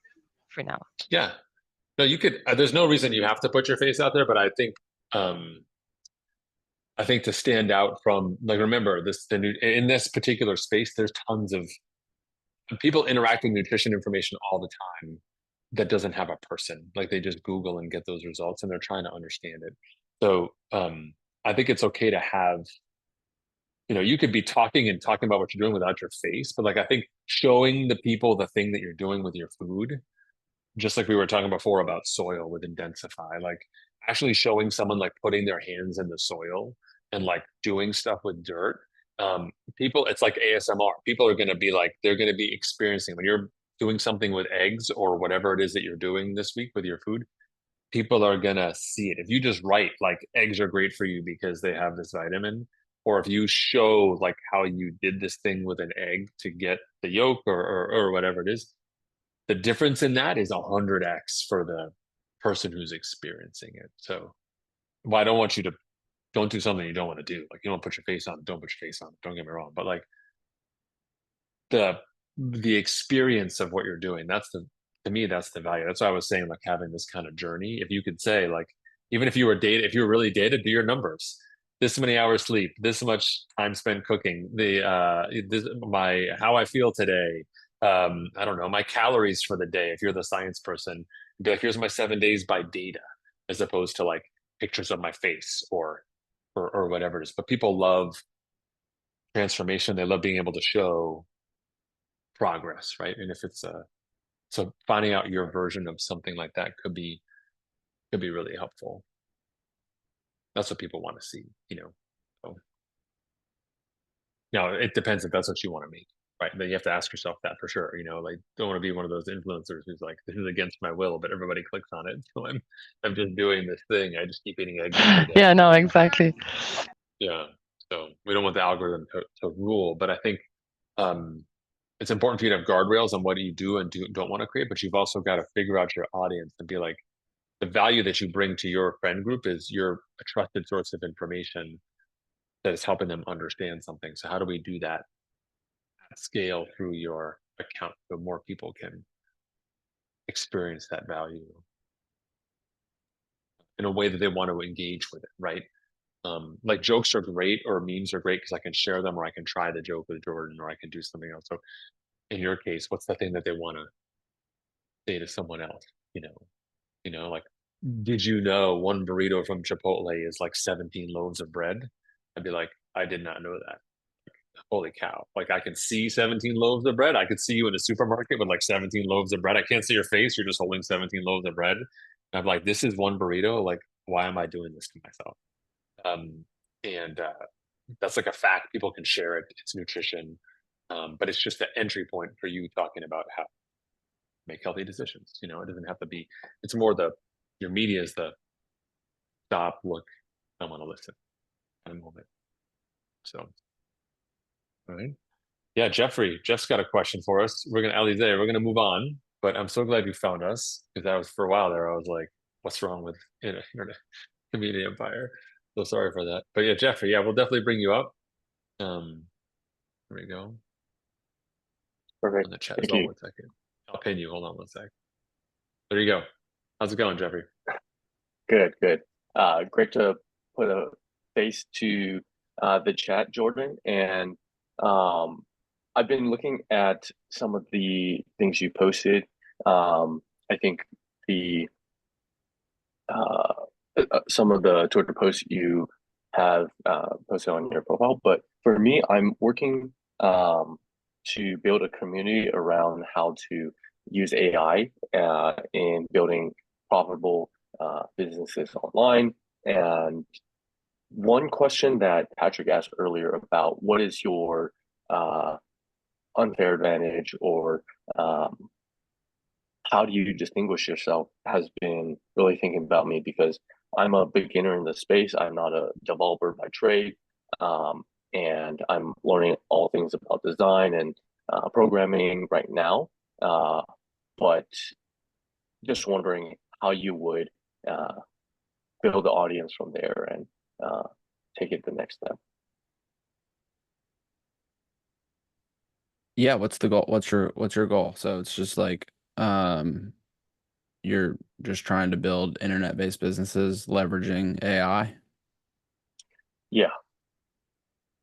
Speaker 5: for now.
Speaker 1: Yeah. No, you could. There's no reason you have to put your face out there, but um, I think to stand out from, like, remember in this particular space, there's tons of people interacting nutrition information all the time that doesn't have a person. Like they just Google and get those results, and they're trying to understand it. So I think it's okay to have, you could be talking and talking about what you're doing without your face, but like I think showing the people the thing that you're doing with your food, just like we were talking before about soil with Intensify, like actually showing someone like putting their hands in the soil and like doing stuff with dirt. People, it's like ASMR. People are going to be like, they're going to be experiencing when you're doing something with eggs or whatever it is that you're doing this week with your food. People are going to see it. If you just write like eggs are great for you because they have this vitamin, or if you show like how you did this thing with an egg to get the yolk or whatever it is, the difference in that is 100x for the person who's experiencing it. So, well, I don't want you to don't do something you don't want to do. Like you don't put your face on, don't put your face on. Don't get me wrong, but like the the experience of what you're doing, to me that's the value. That's why I was saying like having this kind of journey. If you could say like, even if you were really dated, do your numbers. This many hours sleep, this much time spent cooking, my how I feel today. I don't know, my calories for the day. If you're the science person, be like, here's my 7 days by data, as opposed to like pictures of my face or whatever it is. But people love transformation. They love being able to show progress, right? And if it's so finding out your version of something like that could be really helpful. That's what people want to see. So now it depends if that's what you want to make, right? Then you have to ask yourself that for sure. Like don't want to be one of those influencers who's like, this is against my will, but everybody clicks on it. So I'm just doing this thing. I just keep eating eggs every day.
Speaker 5: Yeah, no, exactly.
Speaker 1: Yeah. So we don't want the algorithm to rule, but I think it's important for you to have guardrails on what you do and don't want to create, but you've also got to figure out your audience and be like, the value that you bring to your friend group is you're a trusted source of information that is helping them understand something. So how do we do that at scale through your account so more people can experience that value in a way that they want to engage with it, right? Like jokes are great or memes are great because I can share them or I can try the joke with Jordan or I can do something else. So in your case, what's the thing that they want to say to someone else? Like, did you know one burrito from Chipotle is like 17 loaves of bread? I'd be like, I did not know that. Holy cow. Like, I can see 17 loaves of bread. I could see you in a supermarket with like 17 loaves of bread. I can't see your face. You're just holding 17 loaves of bread. And I'm like, this is one burrito. Like, why am I doing this to myself? And that's like a fact. People can share it. It's nutrition. But it's just the entry point for you talking about how to make healthy decisions. It doesn't have to be, it's more your media is the stop, look, I want to listen at a moment. So, all right. Yeah, Jeff's got a question for us. Alize, we're gonna move on, but I'm so glad you found us because that was for a while there. I was like, what's wrong with internet community empire? So sorry for that. But yeah, Jeffrey, yeah, we'll definitely bring you up. There we go.
Speaker 6: Perfect.
Speaker 1: On the chat as
Speaker 6: Thank
Speaker 1: well.
Speaker 6: you.
Speaker 1: 1 second. I'll pin you. Hold on 1 sec. There you go. How's it going, Jeffrey?
Speaker 6: Good, good. Great to put a face to the chat, Jordan. And I've been looking at some of the things you posted. I think the some of the Twitter posts you have posted on your profile. But for me, I'm working to build a community around how to use AI in building profitable businesses online. And one question that Patrick asked earlier about what is your uh, unfair advantage or how do you distinguish yourself has been really thinking about me because I'm a beginner in the space. I'm not a developer by trade. Um, and I'm learning all things about design and programming right now. But just wondering how you would uh, build the audience from there and uh, take it the next step.
Speaker 3: Yeah, what's the goal? What's your goal? So it's just like you're just trying to build internet-based businesses leveraging AI.
Speaker 6: Yeah,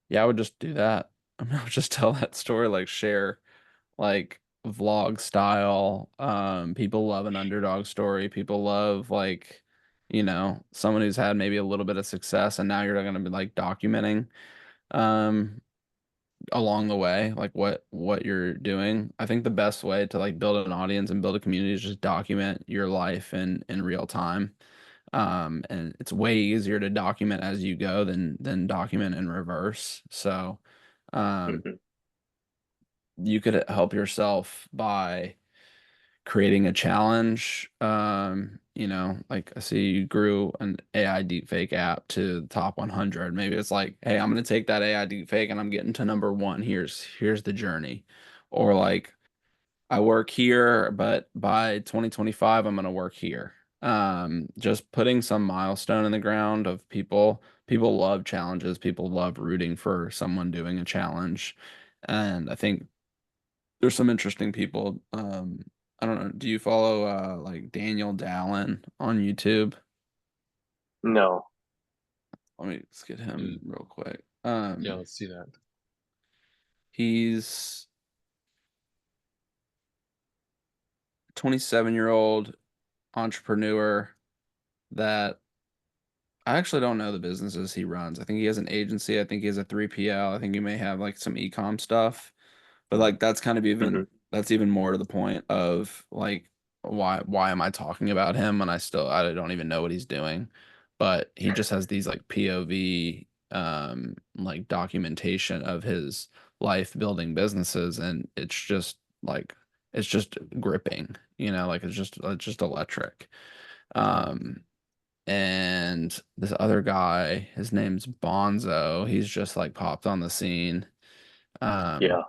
Speaker 3: Yeah, I would just do that. I mean, I would just tell that story, like share like vlog style. People love an underdog story. People love like, someone who's had maybe a little bit of success and now you're gonna be like documenting um along the way, like what you're doing. I think the best way to like build an audience and build a community is just document your life in real time. And it's way easier to document as you go than document in reverse. So, um,
Speaker 6: mhm,
Speaker 3: you could help yourself by creating a challenge. Like I see you grew an AI deepfake app to the top 100. Maybe it's like, hey, I'm gonna take that AI deepfake and I'm getting to number one. Here's the journey. Or like I work here, but by 2025, I'm gonna work here. Just putting some milestone in the ground of people. People love challenges. People love rooting for someone doing a challenge. And I think there's some interesting people. I don't know. Do you follow like Daniel Dallin on YouTube?
Speaker 6: no,
Speaker 3: Let me just get him
Speaker 1: Mm,
Speaker 3: real quick.
Speaker 1: yeah, let's see that.
Speaker 3: He's 27-year-old entrepreneur that I actually don't know the businesses he runs. I think he has an agency. I think he has a 3PL. I think he may have like some e-com stuff. But like that's kind of
Speaker 6: mhm,
Speaker 3: that's even more to the point of like why am I talking about him when I don't even know what he's doing. But he just has these like POV like documentation of his life building businesses and it's just gripping, like it's just electric. Um and this other guy, his name's Bonzo. He's just like popped on the scene. Um
Speaker 6: yeah,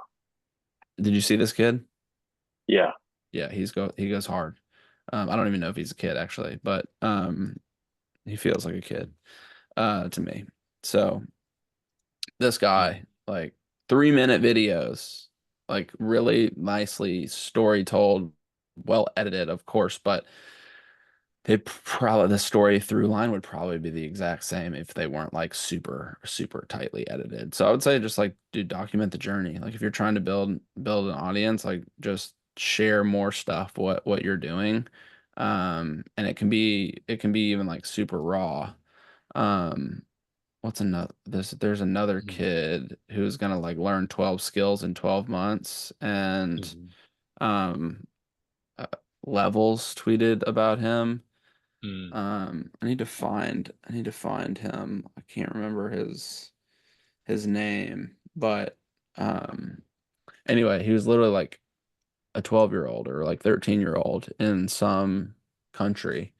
Speaker 3: did you see this kid?
Speaker 6: yeah,
Speaker 3: Yeah, he goes hard. I don't even know if he's a kid actually, but he feels like a kid to me. So this
Speaker 1: Mm,
Speaker 3: guy, like 3-minute videos, like really nicely story told, well edited, of course, but the story through line would probably be the exact same if they weren't like super super tightly edited. So I would say just like document the journey. Like if you're trying to build an audience, like just share more stuff what you're doing. And it can be even like super raw. Um, what's another there's another kid who's gonna like learn 12 skills in 12 months, and um uh, Levels tweeted about him. I need to find him. I can't remember his name, but um anyway, he was literally like a 12-year-old or like 13-year-old in some country,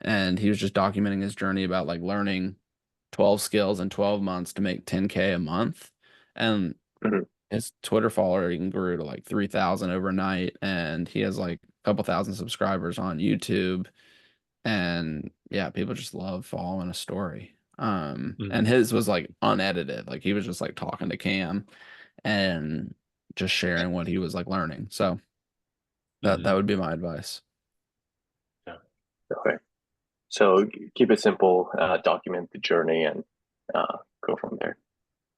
Speaker 3: and he was just documenting his journey about like learning 12 skills in 12 months to make 10K a month. And
Speaker 6: Mhm.
Speaker 3: his Twitter following grew to like 3,000 overnight, and he has like a couple thousand subscribers on YouTube. And yeah, people just love following a story. And his was like unedited, like he was just like talking to Cam and just sharing what he was like learning. So that would be my advice.
Speaker 1: Yeah.
Speaker 6: Okay. So keep it simple, document the journey, and go from there.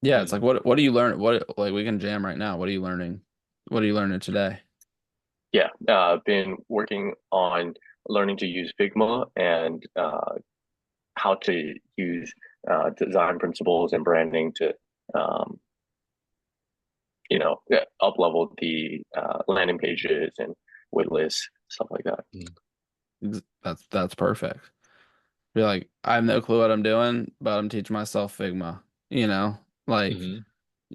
Speaker 3: Yeah, it's like what do you learn? What, like, we can jam right now. What are you learning? What are you learning today?
Speaker 6: Yeah, I've been working on learning to use Figma and how to use design principles and branding to, um, up level the landing pages and wait lists, stuff like that.
Speaker 3: That's perfect. Be like, I have no clue what I'm doing, but I'm teaching myself Figma. You know, like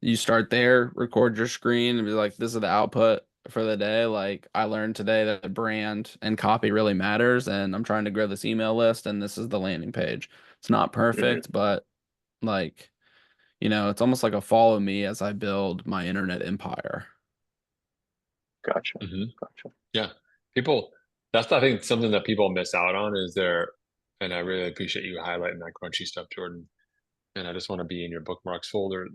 Speaker 3: you start there, record your screen, and be like, this is the output for the day. Like, I learned today that brand and copy really matters, and I'm trying to grow this email list, and this is the landing page. It's not
Speaker 6: Mhm.
Speaker 3: perfect, but like, it's almost like a follow me as I build my internet empire.
Speaker 6: Gotcha.
Speaker 1: Yeah. People, that's, I think, something that people miss out on is and I really appreciate you highlighting that crunchy stuff, Jordan. And I just want to be in your bookmarks folder.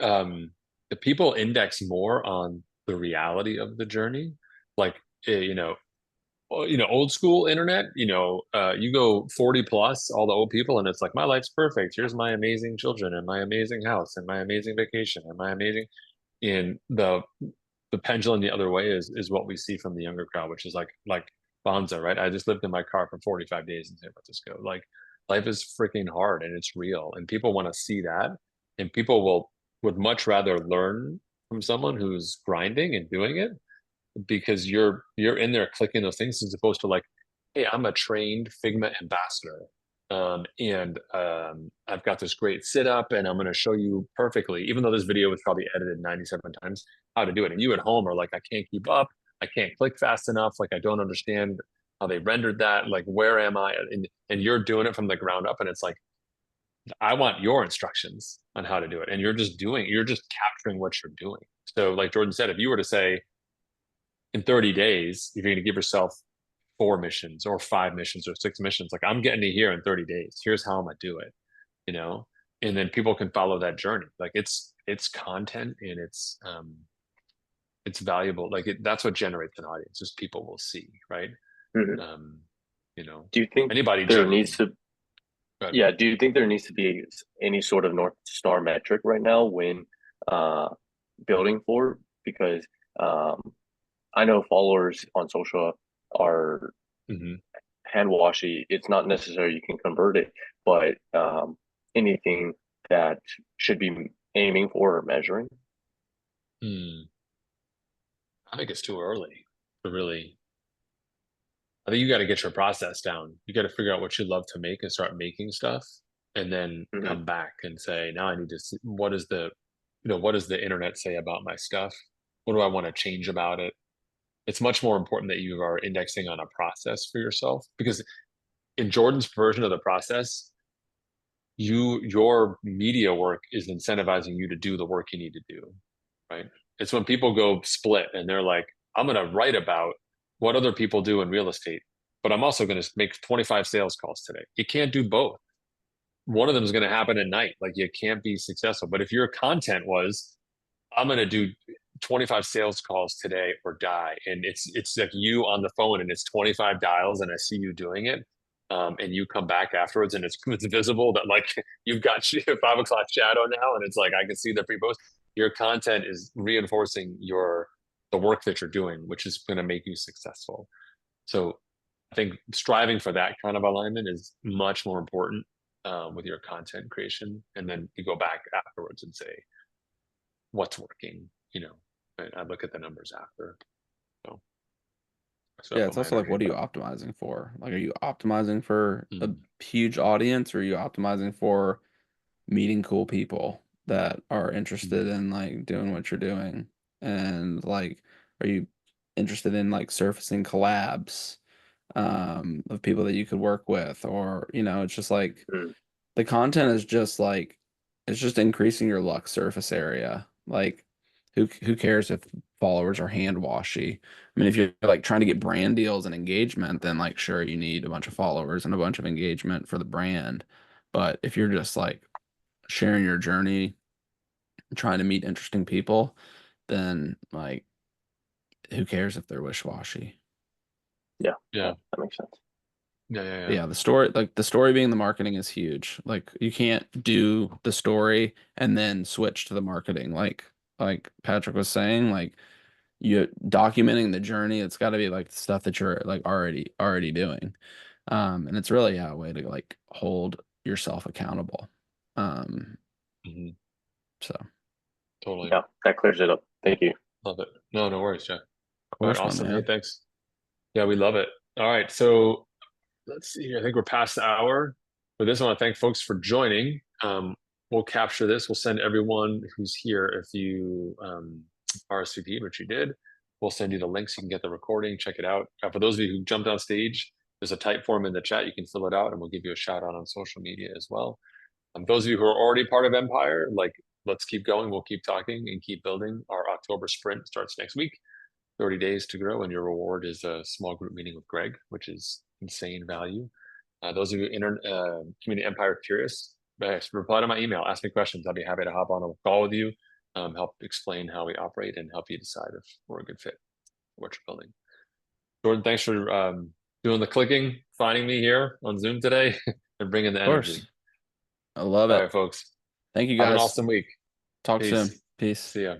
Speaker 1: Um, the people index more on the reality of the journey. Like, old school internet, you go 40 plus, all the old people, and it's like, my life's perfect. Here's my amazing children and my amazing house and my amazing vacation and my amazing, in the pendulum the other way is what we see from the younger crowd, which is like Bonza, right? I just lived in my car for 45 days in San Francisco. Like, life is freaking hard and it's real, and people want to see that, and people would much rather learn from someone who's grinding and doing it, because you're in there clicking those things, as opposed to like, hey, I'm a trained Figma ambassador. I've got this great sit up and I'm going to show you perfectly, even though this video was probably edited 97 times, how to do it. And you at home are like, I can't keep up. I can't click fast enough. Like, I don't understand how they rendered that. Like, where am I? And you're doing it from the ground up. And it's like, I want your instructions on how to do it. And you're just capturing what you're doing. So like Jordan said, if you were to say, in 30 days, if you're going to give yourself 4 missions or 5 missions or 6 missions, like, I'm getting to here in 30 days. Here's how I'm going to do it, you know? And then people can follow that journey. Like, it's content, and it's valuable. Like, that's what generates an audience, just people will see, right?
Speaker 6: Mhm.
Speaker 1: Um,
Speaker 6: Do you think
Speaker 1: anybody
Speaker 6: there
Speaker 1: jumping.
Speaker 6: needs to, yeah, do you think there needs to be any sort of North Star metric right now when uh, building for? Because I know followers on social are
Speaker 1: Mhm.
Speaker 6: hand washy. It's not necessary you can convert it, but anything that should be aiming for or measuring.
Speaker 1: I think it's too early to really. I think you got to get your process down. You got to figure out what you love to make and start making stuff, and then
Speaker 6: Mhm.
Speaker 1: come back and say, now I need to see, what does the internet say about my stuff? What do I want to change about it? It's much more important that you are indexing on a process for yourself, because in Jordan's version of the process, your media work is incentivizing you to do the work you need to do, right? It's when people go split and they're like, I'm going to write about what other people do in real estate, but I'm also going to make 25 sales calls today. You can't do both. One of them is going to happen at night. Like, you can't be successful. But if your content was, I'm going to do 25 sales calls today or die, and it's like you on the phone and it's 25 dials and I see you doing it, and you come back afterwards and it's visible that, like, you've got 5 o'clock shadow now, and it's like, I can see the pre-post. Your content is reinforcing the work that you're doing, which is going to make you successful. So I think striving for that kind of alignment is much more important with your content creation. And then you go back afterwards and say, what's working, I look at the numbers after. So I
Speaker 3: Yeah,
Speaker 1: put
Speaker 3: it's
Speaker 1: my
Speaker 3: also like,
Speaker 1: energy
Speaker 3: what are
Speaker 1: into
Speaker 3: you
Speaker 1: that.
Speaker 3: optimizing for? Like, are you optimizing for a
Speaker 1: Mm.
Speaker 3: huge audience, or are you optimizing for meeting cool people that are interested
Speaker 1: Mhm.
Speaker 3: in like doing what you're doing? And like, are you interested in like surfacing collabs of people that you could work with? Or, it's just like
Speaker 6: Mm.
Speaker 3: the content is just like, it's just increasing your luck surface area. Like, who cares if followers are hand washy? I mean, if you're like trying to get brand deals and engagement, then like sure, you need a bunch of followers and a bunch of engagement for the brand. But if you're just like sharing your journey, trying to meet interesting people, then like who cares if they're wish-washy?
Speaker 6: Yeah,
Speaker 1: Yeah.
Speaker 6: that makes sense.
Speaker 1: Yeah.
Speaker 3: Yeah, the story being the marketing is huge. Like you can't do the story and then switch to the marketing. Like Patrick was saying, like you documenting the journey, it's got to be like the stuff that you're like already doing. And it's really a way to like hold yourself accountable.
Speaker 1: Hmm.
Speaker 3: So
Speaker 1: Totally.
Speaker 6: Yeah, that clears it up. Thank you.
Speaker 1: Love it. No worries, Jeff.
Speaker 3: of
Speaker 1: All right,
Speaker 3: course, my
Speaker 1: awesome. Hey,
Speaker 3: man.
Speaker 1: thanks. Yeah, we love it. All right, so let's see here. I think we're past the hour. For this, I want to thank folks for joining. We'll capture this. We'll send everyone who's here, if you RSVP, which you did, we'll send you the links. You can get the recording, check it out. For those of you who jumped on stage, there's a type form in the chat. You can fill it out, and we'll give you a shout out on social media as well. Those of you who are already part of Empire, like, let's keep going. We'll keep talking and keep building. Our October sprint starts next week. 30 days to grow, and your reward is a small group meeting with Greg, which is insane value. Those of you Community Empire curious, reply to my email, ask me questions. I'll be happy to hop on a call with you, help explain how we operate, and help you decide if we're a good fit for what you're building. Jordan, thanks for doing the clicking, finding me here on Zoom today, and bringing the
Speaker 3: Of course.
Speaker 1: energy.
Speaker 3: I love
Speaker 1: All
Speaker 3: it.
Speaker 1: right, folks.
Speaker 3: Thank you
Speaker 1: Have an
Speaker 3: guys.
Speaker 1: awesome week.
Speaker 3: Talk
Speaker 1: Peace.
Speaker 3: soon. Peace.
Speaker 1: See ya.